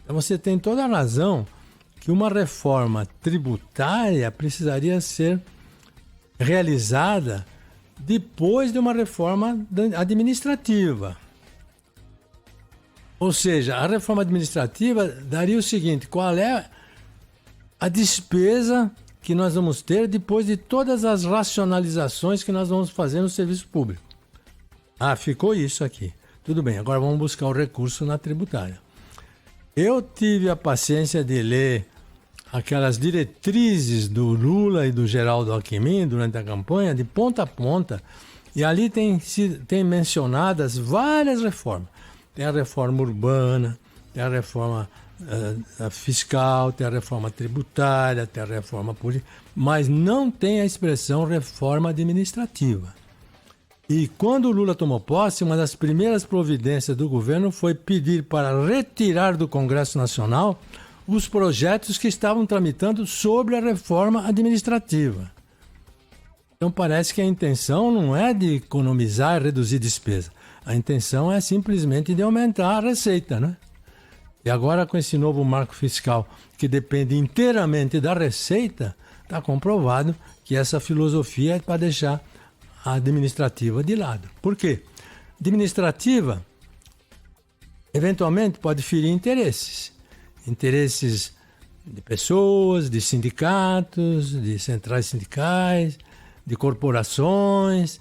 Então você tem toda a razão que uma reforma tributária precisaria ser realizada depois de uma reforma administrativa. Ou seja, a reforma administrativa daria o seguinte: qual é a despesa que nós vamos ter depois de todas as racionalizações que nós vamos fazer no serviço público. Ah, ficou isso aqui. Tudo bem, agora vamos buscar o recurso na tributária. Eu tive a paciência de ler aquelas diretrizes do Lula e do Geraldo Alckmin durante a campanha, de ponta a ponta, e ali tem mencionadas várias reformas. Tem a reforma urbana, tem a reforma fiscal, tem a reforma tributária, tem a reforma política, mas não tem a expressão reforma administrativa. E quando o Lula tomou posse, uma das primeiras providências do governo foi pedir para retirar do Congresso Nacional os projetos que estavam tramitando sobre a reforma administrativa. Então parece que a intenção não é de economizar e reduzir despesa. A intenção é simplesmente de aumentar a receita, né? E agora, com esse novo marco fiscal, que depende inteiramente da receita, está comprovado que essa filosofia é para deixar a administrativa de lado. Por quê? Administrativa, eventualmente, pode ferir interesses. Interesses de pessoas, de sindicatos, de centrais sindicais, de corporações.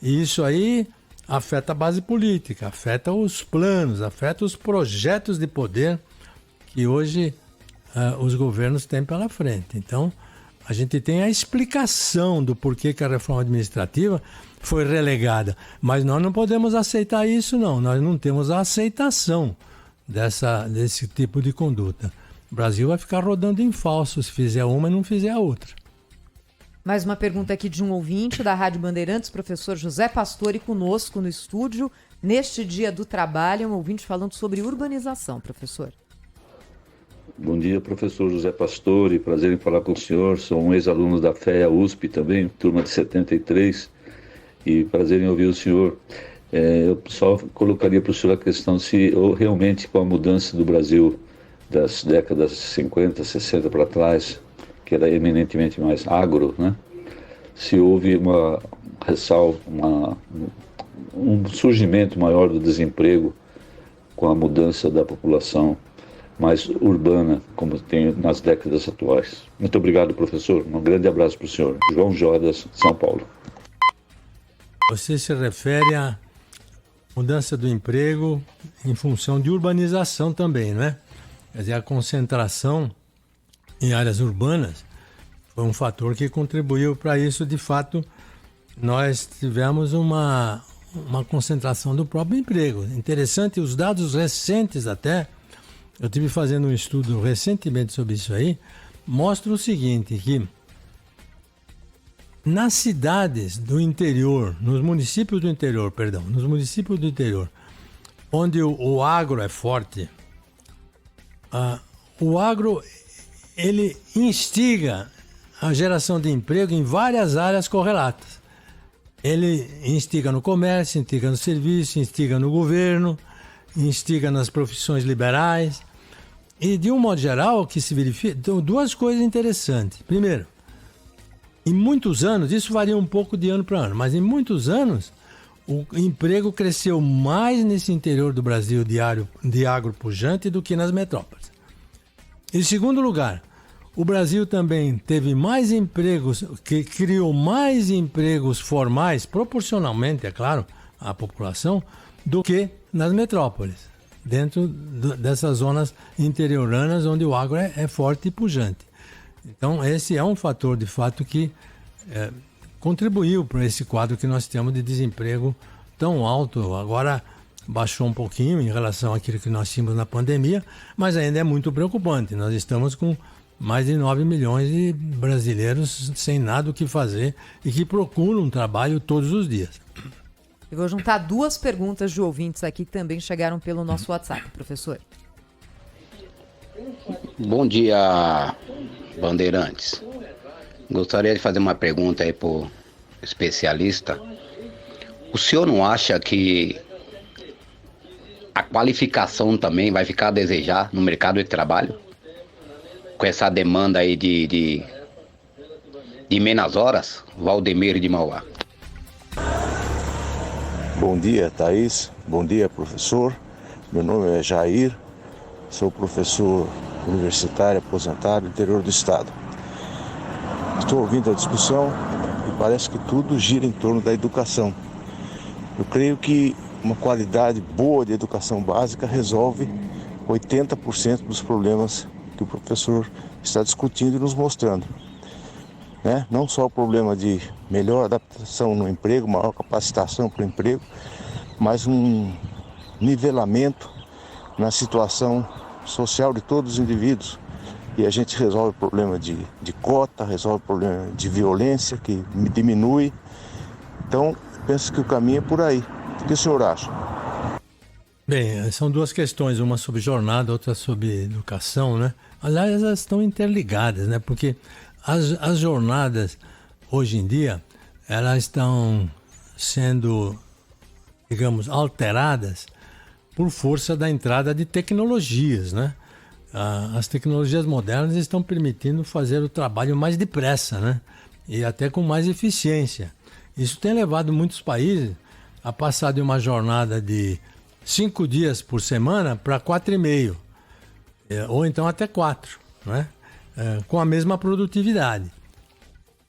E isso aí afeta a base política, afeta os planos, afeta os projetos de poder que hoje os governos têm pela frente. Então, a gente tem a explicação do porquê que a reforma administrativa foi relegada. Mas nós não podemos aceitar isso, não. Nós não temos a aceitação desse tipo de conduta. O Brasil vai ficar rodando em falso se fizer uma e não fizer a outra. Mais uma pergunta aqui de um ouvinte da Rádio Bandeirantes, professor José Pastore, conosco no estúdio, neste Dia do Trabalho, um ouvinte falando sobre urbanização, professor. Bom dia, professor José Pastore, prazer em falar com o senhor, sou um ex-aluno da FEA USP também, turma de 73, e prazer em ouvir o senhor. Eu só colocaria para o senhor a questão se realmente com a mudança do Brasil das décadas 50, 60 para trás, que era eminentemente mais agro, né? Se houve um surgimento maior do desemprego com a mudança da população mais urbana, como tem nas décadas atuais. Muito obrigado, professor. Um grande abraço para o senhor. João Jodas, São Paulo. Você se refere à mudança do emprego em função de urbanização também, não é? Quer dizer, a concentração em áreas urbanas foi um fator que contribuiu para isso. De fato, nós tivemos uma uma concentração do próprio emprego. Interessante, os dados recentes até, eu estive fazendo um estudo recentemente sobre isso aí, mostra o seguinte, que nas cidades do interior, nos municípios do interior, onde o agro é forte, o agro, ele instiga a geração de emprego em várias áreas correlatas. Ele instiga no comércio, instiga no serviço, instiga no governo, instiga nas profissões liberais. E, de um modo geral, o que se verifica... Então, duas coisas interessantes. Primeiro, em muitos anos, isso varia um pouco de ano para ano, mas em muitos anos, o emprego cresceu mais nesse interior do Brasil de agro pujante do que nas metrópoles. Em segundo lugar, o Brasil também teve mais empregos, que criou mais empregos formais, proporcionalmente, é claro, à população, do que nas metrópoles, dentro dessas zonas interioranas onde o agro é forte e pujante. Então, esse é um fator, de fato, que contribuiu para esse quadro que nós temos de desemprego tão alto. Agora baixou um pouquinho em relação àquilo que nós tínhamos na pandemia, mas ainda é muito preocupante. Nós estamos com mais de 9 milhões de brasileiros sem nada o que fazer e que procuram trabalho todos os dias. Eu vou juntar duas perguntas de ouvintes aqui que também chegaram pelo nosso WhatsApp, professor. Bom dia, Bandeirantes. Gostaria de fazer uma pergunta aí para o especialista. O senhor não acha que a qualificação também vai ficar a desejar no mercado de trabalho? Com essa demanda aí de menos horas? Valdemir de Mauá. Bom dia, Thaís. Bom dia, professor. Meu nome é Jair. Sou professor universitário aposentado do interior do estado. Estou ouvindo a discussão e parece que tudo gira em torno da educação. Eu creio que uma qualidade boa de educação básica resolve 80% dos problemas que o professor está discutindo e nos mostrando. Não só o problema de melhor adaptação no emprego, maior capacitação para o emprego, mas um nivelamento na situação social de todos os indivíduos. E a gente resolve o problema de cota, resolve o problema de violência, que diminui. Então, penso que o caminho é por aí. O que o senhor acha? Bem, são duas questões, uma sobre jornada, outra sobre educação, né? Aliás, elas estão interligadas, né? Porque as jornadas, hoje em dia, elas estão sendo, digamos, alteradas por força da entrada de tecnologias, né? As tecnologias modernas estão permitindo fazer o trabalho mais depressa, né? E até com mais eficiência. Isso tem levado muitos países a passar de uma jornada de 5 dias por semana para 4,5, ou então até 4, né? Com a mesma produtividade.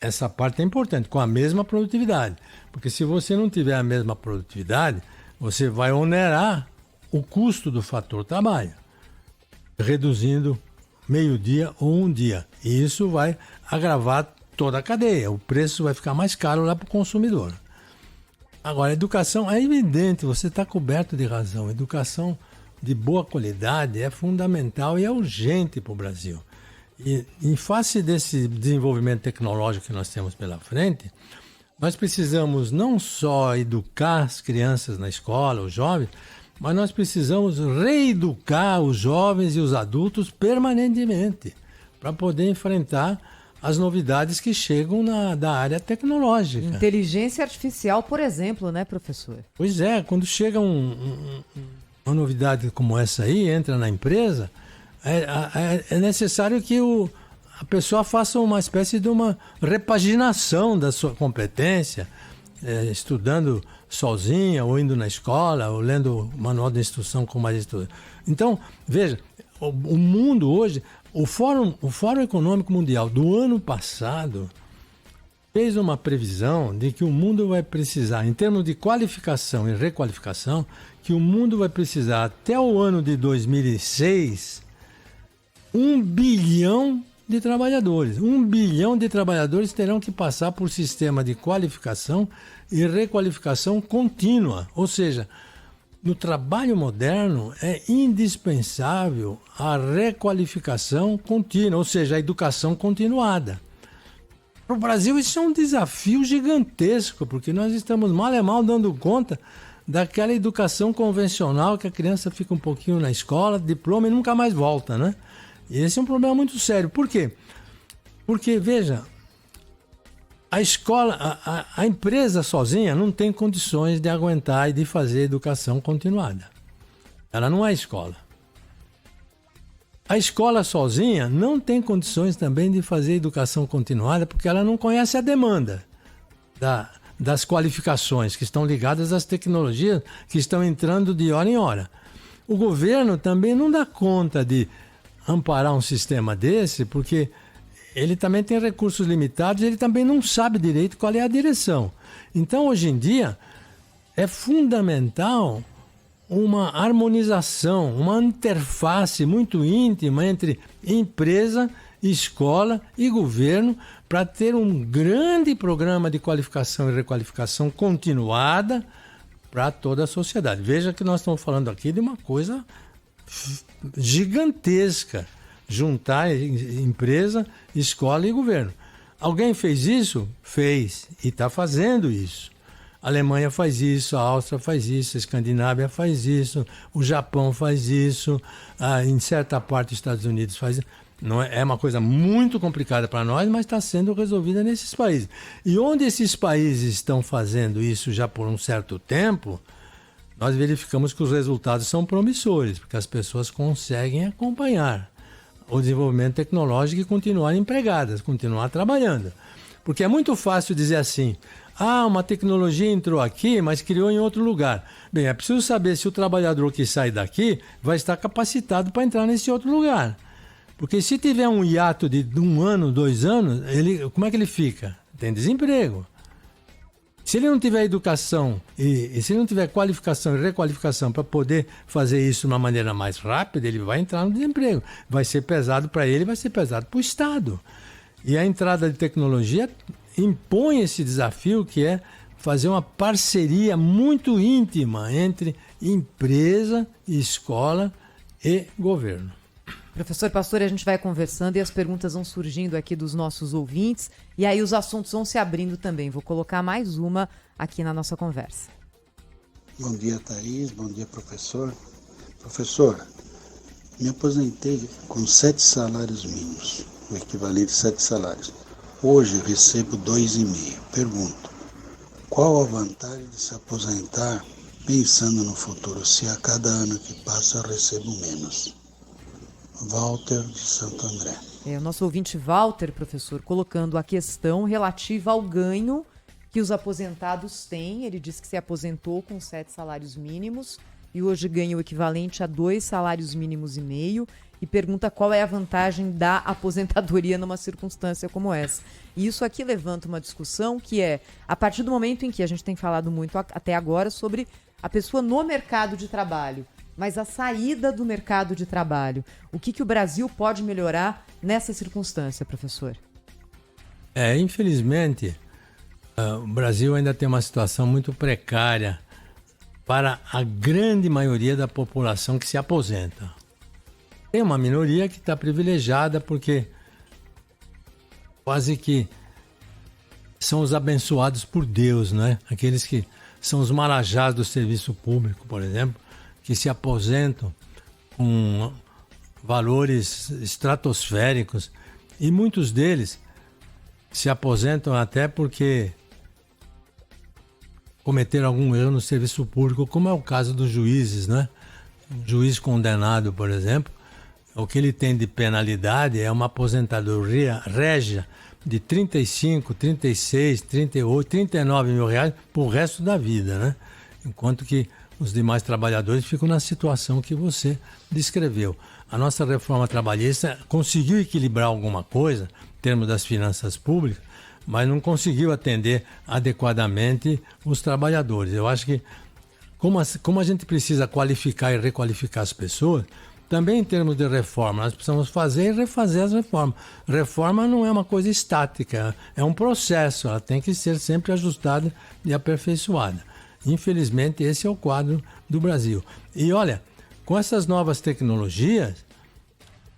Essa parte é importante, com a mesma produtividade. Porque se você não tiver a mesma produtividade, você vai onerar o custo do fator trabalho, reduzindo meio-dia ou um dia. E isso vai agravar toda a cadeia. O preço vai ficar mais caro lá para o consumidor. Agora, a educação é evidente, você está coberto de razão. Educação de boa qualidade é fundamental e é urgente para o Brasil. E em face desse desenvolvimento tecnológico que nós temos pela frente, nós precisamos não só educar as crianças na escola, os jovens, mas nós precisamos reeducar os jovens e os adultos permanentemente para poder enfrentar as novidades que chegam da área tecnológica. Inteligência artificial, por exemplo, né, professor? Pois é, quando chega uma novidade como essa aí, entra na empresa, é necessário que a pessoa faça uma espécie de uma repaginação da sua competência, estudando sozinha, ou indo na escola, ou lendo o manual de instrução com mais estudo. Então, veja, o mundo hoje, o Fórum Econômico Mundial do ano passado fez uma previsão de que o mundo vai precisar, em termos de qualificação e requalificação, que o mundo vai precisar até o ano de 2006 1 bilhão de trabalhadores. 1 bilhão de trabalhadores terão que passar por sistema de qualificação e requalificação contínua. Ou seja, no trabalho moderno é indispensável a requalificação contínua, ou seja, a educação continuada. Para o Brasil isso é um desafio gigantesco, porque nós estamos mal e mal dando conta daquela educação convencional que a criança fica um pouquinho na escola, diploma e nunca mais volta, né? E esse é um problema muito sério. Por quê? Porque, veja, a escola, a empresa sozinha não tem condições de aguentar e de fazer educação continuada. Ela não é escola. A escola sozinha não tem condições também de fazer educação continuada porque ela não conhece a demanda das qualificações que estão ligadas às tecnologias que estão entrando de hora em hora. O governo também não dá conta de amparar um sistema desse porque ele também tem recursos limitados e ele também não sabe direito qual é a direção. Então, hoje em dia, é fundamental uma harmonização, uma interface muito íntima entre empresa, escola e governo para ter um grande programa de qualificação e requalificação continuada para toda a sociedade. Veja que nós estamos falando aqui de uma coisa gigantesca, juntar empresa, escola e governo. Alguém fez isso? Fez e está fazendo isso. A Alemanha faz isso, a Áustria faz isso, a Escandinávia faz isso, o Japão faz isso, em certa parte dos Estados Unidos faz isso. Não é uma coisa muito complicada para nós, mas está sendo resolvida nesses países. E onde esses países estão fazendo isso já por um certo tempo, nós verificamos que os resultados são promissores, porque as pessoas conseguem acompanhar o desenvolvimento tecnológico e continuar empregadas, continuar trabalhando. Porque é muito fácil dizer assim, uma tecnologia entrou aqui, mas criou em outro lugar. Bem, é preciso saber se o trabalhador que sai daqui vai estar capacitado para entrar nesse outro lugar. Porque se tiver um hiato de 1 ano, 2 anos, como é que ele fica? Tem desemprego. Se ele não tiver educação e se ele não tiver qualificação e requalificação para poder fazer isso de uma maneira mais rápida, ele vai entrar no desemprego. Vai ser pesado para ele, vai ser pesado para o Estado. E a entrada de tecnologia impõe esse desafio que é fazer uma parceria muito íntima entre empresa, escola e governo. Professor Pastore, a gente vai conversando e as perguntas vão surgindo aqui dos nossos ouvintes e aí os assuntos vão se abrindo também. Vou colocar mais uma aqui na nossa conversa. Bom dia, Thaís. Bom dia, professor. Professor, me aposentei com 7 salários mínimos, o equivalente a 7 salários. Hoje recebo 2,5. Pergunto, qual a vantagem de se aposentar pensando no futuro, se a cada ano que passa eu recebo menos? Walter de Santo André. O nosso ouvinte Walter, professor, colocando a questão relativa ao ganho que os aposentados têm. Ele disse que se aposentou com 7 salários mínimos e hoje ganha o equivalente a 2 salários mínimos e meio e pergunta qual é a vantagem da aposentadoria numa circunstância como essa. E isso aqui levanta uma discussão que é, a partir do momento em que a gente tem falado muito até agora sobre a pessoa no mercado de trabalho, mas a saída do mercado de trabalho. O que o Brasil pode melhorar nessa circunstância, professor? Infelizmente, o Brasil ainda tem uma situação muito precária para a grande maioria da população que se aposenta. Tem uma minoria que está privilegiada porque quase que são os abençoados por Deus, né? Aqueles que são os marajás do serviço público, por exemplo, que se aposentam com valores estratosféricos e muitos deles se aposentam até porque cometeram algum erro no serviço público, como é o caso dos juízes, né? Um juiz condenado, por exemplo, o que ele tem de penalidade é uma aposentadoria régia de 35, 36, 38, 39 mil reais pro resto da vida, né? Enquanto que os demais trabalhadores ficam na situação que você descreveu. A nossa reforma trabalhista conseguiu equilibrar alguma coisa em termos das finanças públicas, mas não conseguiu atender adequadamente os trabalhadores. Eu acho que, como a gente precisa qualificar e requalificar as pessoas, também em termos de reforma, nós precisamos fazer e refazer as reformas. Reforma não é uma coisa estática, é um processo, ela tem que ser sempre ajustada e aperfeiçoada. Infelizmente, esse é o quadro do Brasil. E olha, com essas novas tecnologias,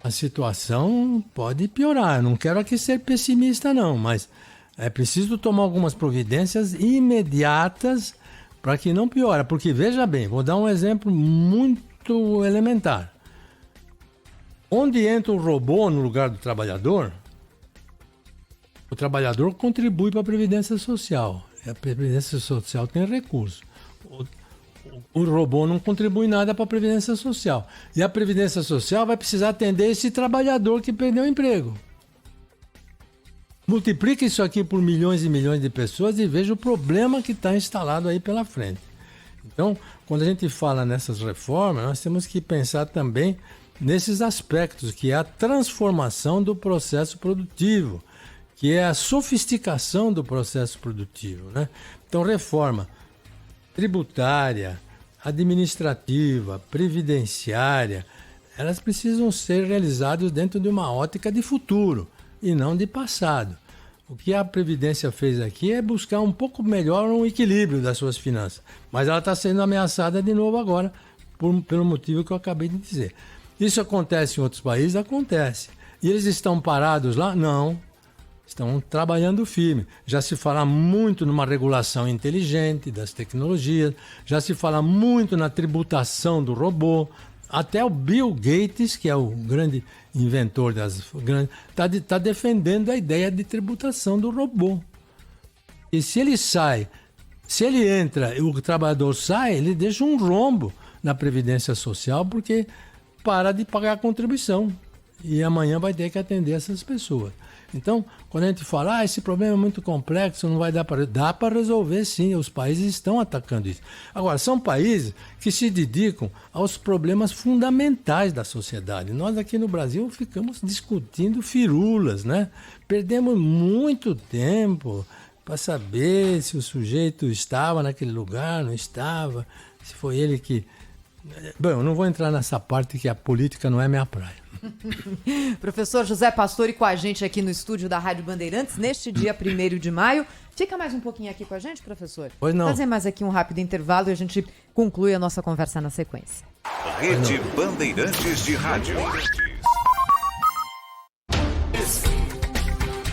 a situação pode piorar. Eu não quero aqui ser pessimista, não, mas é preciso tomar algumas providências imediatas para que não piore. Porque, veja bem, vou dar um exemplo muito elementar. Onde entra o robô no lugar do trabalhador, o trabalhador contribui para a Previdência Social. A Previdência Social tem recurso. O robô não contribui nada para a Previdência Social. E a Previdência Social vai precisar atender esse trabalhador que perdeu o emprego. Multiplica isso aqui por milhões e milhões de pessoas e veja o problema que está instalado aí pela frente. Então, quando a gente fala nessas reformas, nós temos que pensar também nesses aspectos, que é a transformação do processo produtivo, que é a sofisticação do processo produtivo, né? Então, reforma tributária, administrativa, previdenciária, elas precisam ser realizadas dentro de uma ótica de futuro e não de passado. O que a Previdência fez aqui é buscar um pouco melhor um equilíbrio das suas finanças, mas ela está sendo ameaçada de novo agora, pelo motivo que eu acabei de dizer. Isso acontece em outros países? Acontece. E eles estão parados lá? Não. Estão trabalhando firme. Já se fala muito numa regulação inteligente das tecnologias, já se fala muito na tributação do robô. Até o Bill Gates, que é o grande inventor das grandes, está defendendo a ideia de tributação do robô. E se ele sai, se ele entra e o trabalhador sai, ele deixa um rombo na Previdência Social porque para de pagar a contribuição. E amanhã vai ter que atender essas pessoas. Então, quando a gente fala, esse problema é muito complexo, não vai dar para... Dá para resolver, sim, os países estão atacando isso. Agora, são países que se dedicam aos problemas fundamentais da sociedade. Nós aqui no Brasil ficamos discutindo firulas, né? Perdemos muito tempo para saber se o sujeito estava naquele lugar, não estava, se foi ele que... Bom, eu não vou entrar nessa parte que a política não é minha praia. Professor José Pastore com a gente aqui no estúdio da Rádio Bandeirantes neste dia 1º de maio. Fica mais um pouquinho aqui com a gente, professor? Pois não. Fazer mais aqui um rápido intervalo e a gente conclui a nossa conversa na sequência. Rede Bandeirantes de Rádio.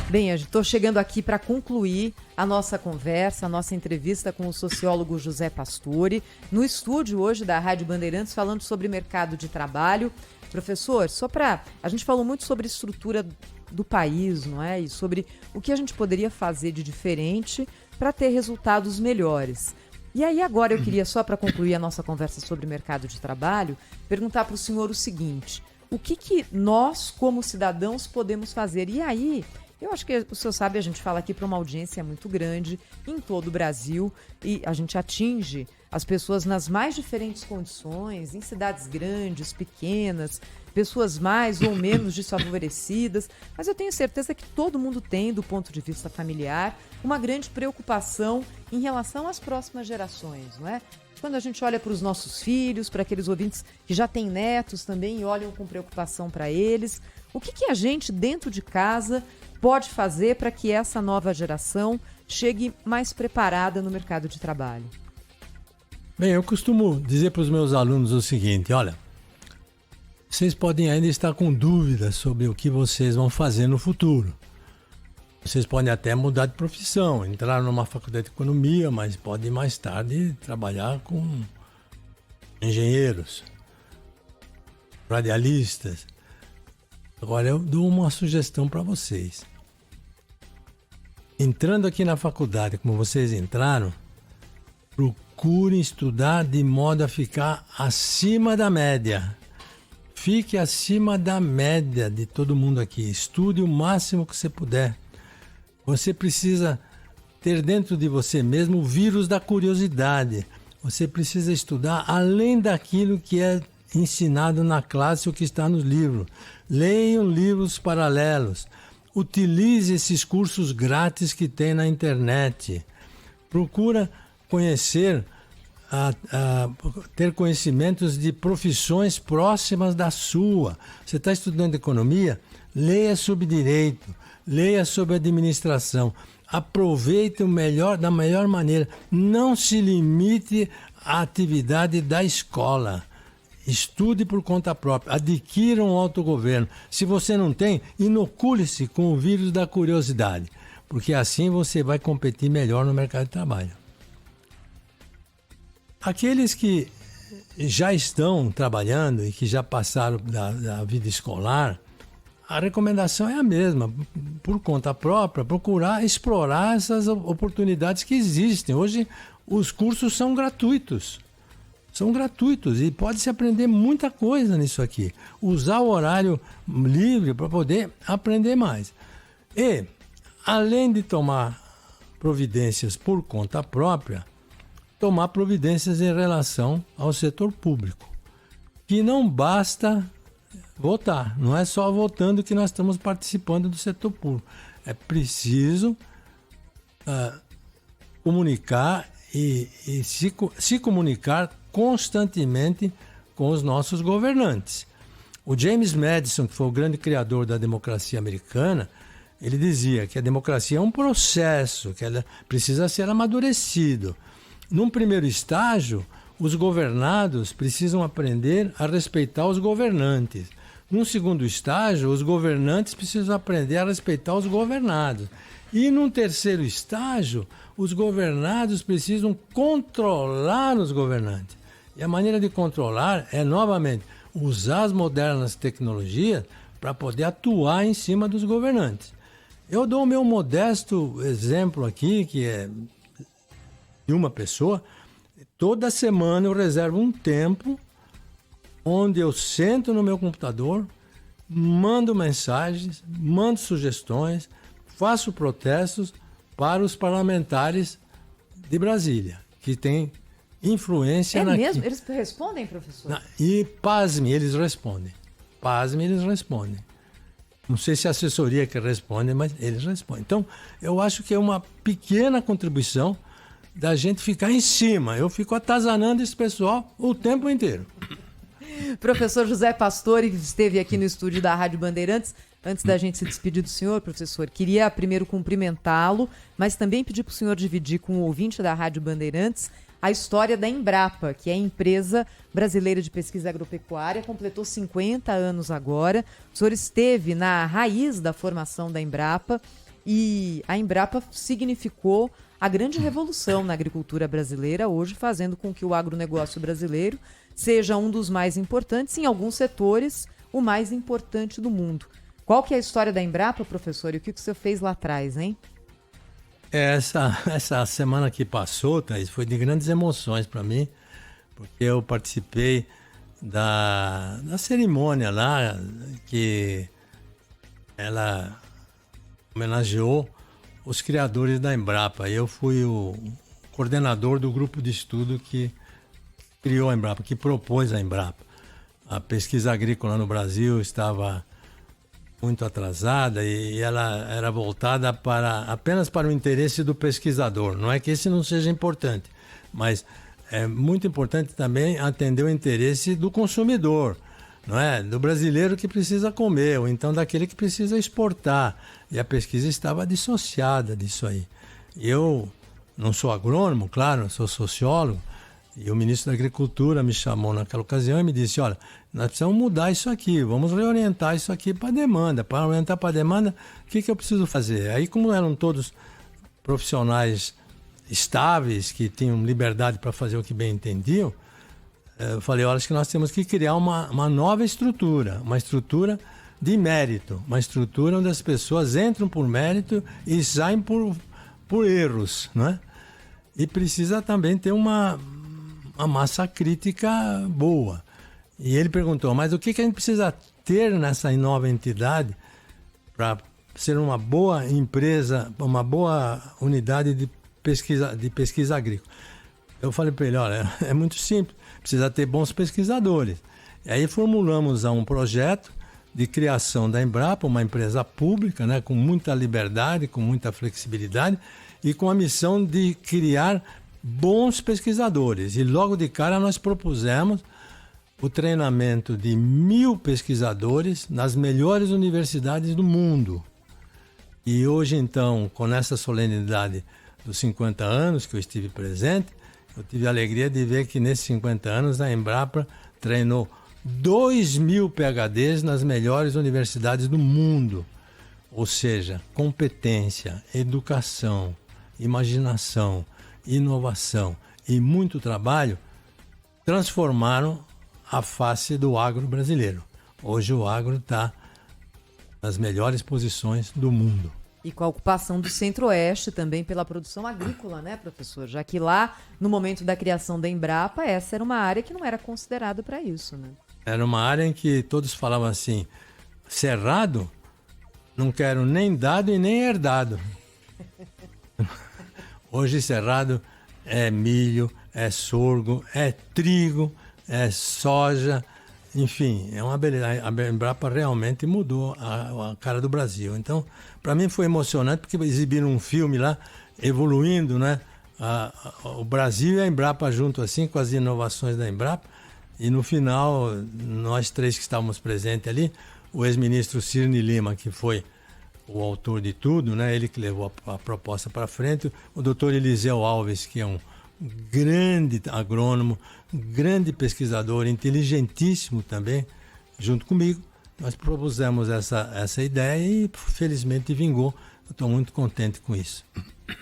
Bem, eu estou chegando aqui para concluir a nossa conversa, a nossa entrevista com o sociólogo José Pastore, no estúdio hoje da Rádio Bandeirantes, falando sobre mercado de trabalho. Professor, a gente falou muito sobre a estrutura do país, não é? E sobre o que a gente poderia fazer de diferente para ter resultados melhores. E aí agora eu queria, só para concluir a nossa conversa sobre mercado de trabalho, perguntar para o senhor o seguinte: o que nós, como cidadãos, podemos fazer? E aí, eu acho que o senhor sabe, a gente fala aqui para uma audiência muito grande em todo o Brasil e a gente atinge as pessoas nas mais diferentes condições, em cidades grandes, pequenas, pessoas mais ou menos desfavorecidas, mas eu tenho certeza que todo mundo tem, do ponto de vista familiar, uma grande preocupação em relação às próximas gerações, não é? Quando a gente olha para os nossos filhos, para aqueles ouvintes que já têm netos também e olham com preocupação para eles, o que a gente, dentro de casa, pode fazer para que essa nova geração chegue mais preparada no mercado de trabalho? Bem, eu costumo dizer para os meus alunos o seguinte: olha, vocês podem ainda estar com dúvidas sobre o que vocês vão fazer no futuro. Vocês podem até mudar de profissão, entrar numa faculdade de economia, mas podem mais tarde trabalhar com engenheiros, radialistas. Agora eu dou uma sugestão para vocês. Entrando aqui na faculdade, como vocês entraram, procurem estudar de modo a ficar acima da média. Fique acima da média de todo mundo aqui. Estude o máximo que você puder. Você precisa ter dentro de você mesmo o vírus da curiosidade. Você precisa estudar além daquilo que é ensinado na classe ou que está nos livros. Leiam livros paralelos. Utilize esses cursos grátis que tem na internet. Procura conhecer a ter conhecimentos de profissões próximas da sua. Você está estudando economia? Leia sobre direito, leia sobre administração. Aproveite da melhor maneira. Não se limite à atividade da escola. Estude por conta própria. Adquira um autogoverno. Se você não tem, inocule-se com o vírus da curiosidade. Porque assim você vai competir melhor no mercado de trabalho. Aqueles que já estão trabalhando e que já passaram da vida escolar, a recomendação é a mesma, por conta própria, procurar explorar essas oportunidades que existem. Hoje os cursos são gratuitos e pode-se aprender muita coisa nisso aqui. Usar o horário livre para poder aprender mais. E, além de tomar providências por conta própria, tomar providências em relação ao setor público. Que não basta votar, não é só votando que nós estamos participando do setor público. É preciso comunicar e se comunicar constantemente com os nossos governantes. O James Madison, que foi o grande criador da democracia americana, ele dizia que a democracia é um processo, que ela precisa ser amadurecido. Num primeiro estágio, os governados precisam aprender a respeitar os governantes. Num segundo estágio, os governantes precisam aprender a respeitar os governados. E num terceiro estágio, os governados precisam controlar os governantes. E a maneira de controlar é, novamente, usar as modernas tecnologias para poder atuar em cima dos governantes. Eu dou o meu modesto exemplo aqui, que é de uma pessoa. Toda semana eu reservo um tempo onde eu sento no meu computador, mando mensagens, mando sugestões, faço protestos para os parlamentares de Brasília, que têm influência É mesmo? Eles respondem, professor? E pasme, eles respondem. Não sei se a assessoria que responde, mas eles respondem. Então, eu acho que é uma pequena contribuição da gente ficar em cima. Eu fico atazanando esse pessoal o tempo inteiro. Professor José Pastore, que esteve aqui no estúdio da Rádio Bandeirantes. Antes da gente se despedir do senhor, professor, queria primeiro cumprimentá-lo, mas também pedir para o senhor dividir com o ouvinte da Rádio Bandeirantes a história da Embrapa, que é a empresa brasileira de pesquisa agropecuária, completou 50 anos agora. O senhor esteve na raiz da formação da Embrapa e a Embrapa significou a grande revolução na agricultura brasileira, hoje fazendo com que o agronegócio brasileiro seja um dos mais importantes, em alguns setores, o mais importante do mundo. Qual que é a história da Embrapa, professor, e o que o senhor fez lá atrás, hein? Essa semana que passou, Thaís, foi de grandes emoções para mim, porque eu participei da cerimônia lá, que ela homenageou os criadores da Embrapa. Eu fui o coordenador do grupo de estudo que criou a Embrapa, que propôs a Embrapa. A pesquisa agrícola no Brasil estava muito atrasada e ela era voltada apenas para o interesse do pesquisador. Não é que esse não seja importante, mas é muito importante também atender o interesse do consumidor, não é? Do brasileiro que precisa comer, ou então daquele que precisa exportar. E a pesquisa estava dissociada disso aí. Eu não sou agrônomo, claro, sou sociólogo, e o ministro da Agricultura me chamou naquela ocasião e me disse, olha, nós precisamos mudar isso aqui, vamos reorientar isso aqui para a demanda. Para orientar para a demanda, o que eu preciso fazer? Aí, como eram todos profissionais estáveis, que tinham liberdade para fazer o que bem entendiam, eu falei, olha, acho que nós temos que criar uma nova estrutura, uma estrutura de mérito, uma estrutura onde as pessoas entram por mérito e saem por erros, não é? E precisa também ter uma massa crítica boa. E ele perguntou, mas o que a gente precisa ter nessa nova entidade para ser uma boa empresa, uma boa unidade de pesquisa agrícola? Eu falei para ele, olha, é muito simples, precisa ter bons pesquisadores. E aí formulamos um projeto de criação da Embrapa, uma empresa pública, né, com muita liberdade, com muita flexibilidade e com a missão de criar bons pesquisadores. E logo de cara nós propusemos o treinamento de 1.000 pesquisadores nas melhores universidades do mundo. E hoje, então, com essa solenidade dos 50 anos que eu estive presente, eu tive a alegria de ver que nesses 50 anos a Embrapa treinou 2.000 PhDs nas melhores universidades do mundo. Ou seja, competência, educação, imaginação, inovação e muito trabalho transformaram a face do agro brasileiro. Hoje o agro está nas melhores posições do mundo. E com a ocupação do Centro-Oeste também pela produção agrícola, né, professor? Já que lá, no momento da criação da Embrapa, essa era uma área que não era considerada para isso, né? Era uma área em que todos falavam assim, cerrado, não quero nem dado e nem herdado. Hoje cerrado é milho, é sorgo, é trigo, é soja, enfim, é uma beleza. A Embrapa realmente mudou a cara do Brasil. Então, para mim foi emocionante porque exibiram um filme lá, evoluindo, né? O Brasil e a Embrapa junto assim, com as inovações da Embrapa. E no final, nós três que estávamos presentes ali, o ex-ministro Cirne Lima, que foi o autor de tudo, né? Ele que levou a proposta para frente, o doutor Eliseu Alves, que é um grande agrônomo, grande pesquisador, inteligentíssimo também, junto comigo. Nós propusemos essa ideia e felizmente vingou. Eu estou muito contente com isso.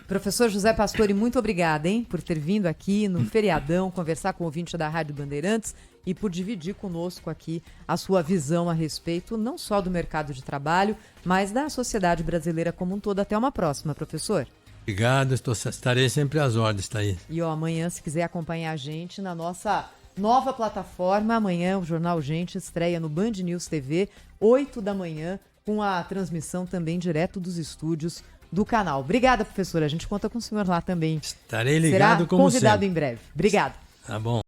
Professor José Pastore, muito obrigada, hein, por ter vindo aqui no feriadão conversar com o ouvinte da Rádio Bandeirantes e por dividir conosco aqui a sua visão a respeito não só do mercado de trabalho, mas da sociedade brasileira como um todo. Até uma próxima, professor. Obrigado, estarei sempre às ordens, Thaís. E amanhã, se quiser acompanhar a gente na nossa nova plataforma, amanhã o Jornal Gente estreia no Band News TV, 8 da manhã, com a transmissão também direto dos estúdios do canal. Obrigada, professora. A gente conta com o senhor lá também. Estarei ligado como sempre. Será convidado em breve. Obrigada. Tá bom.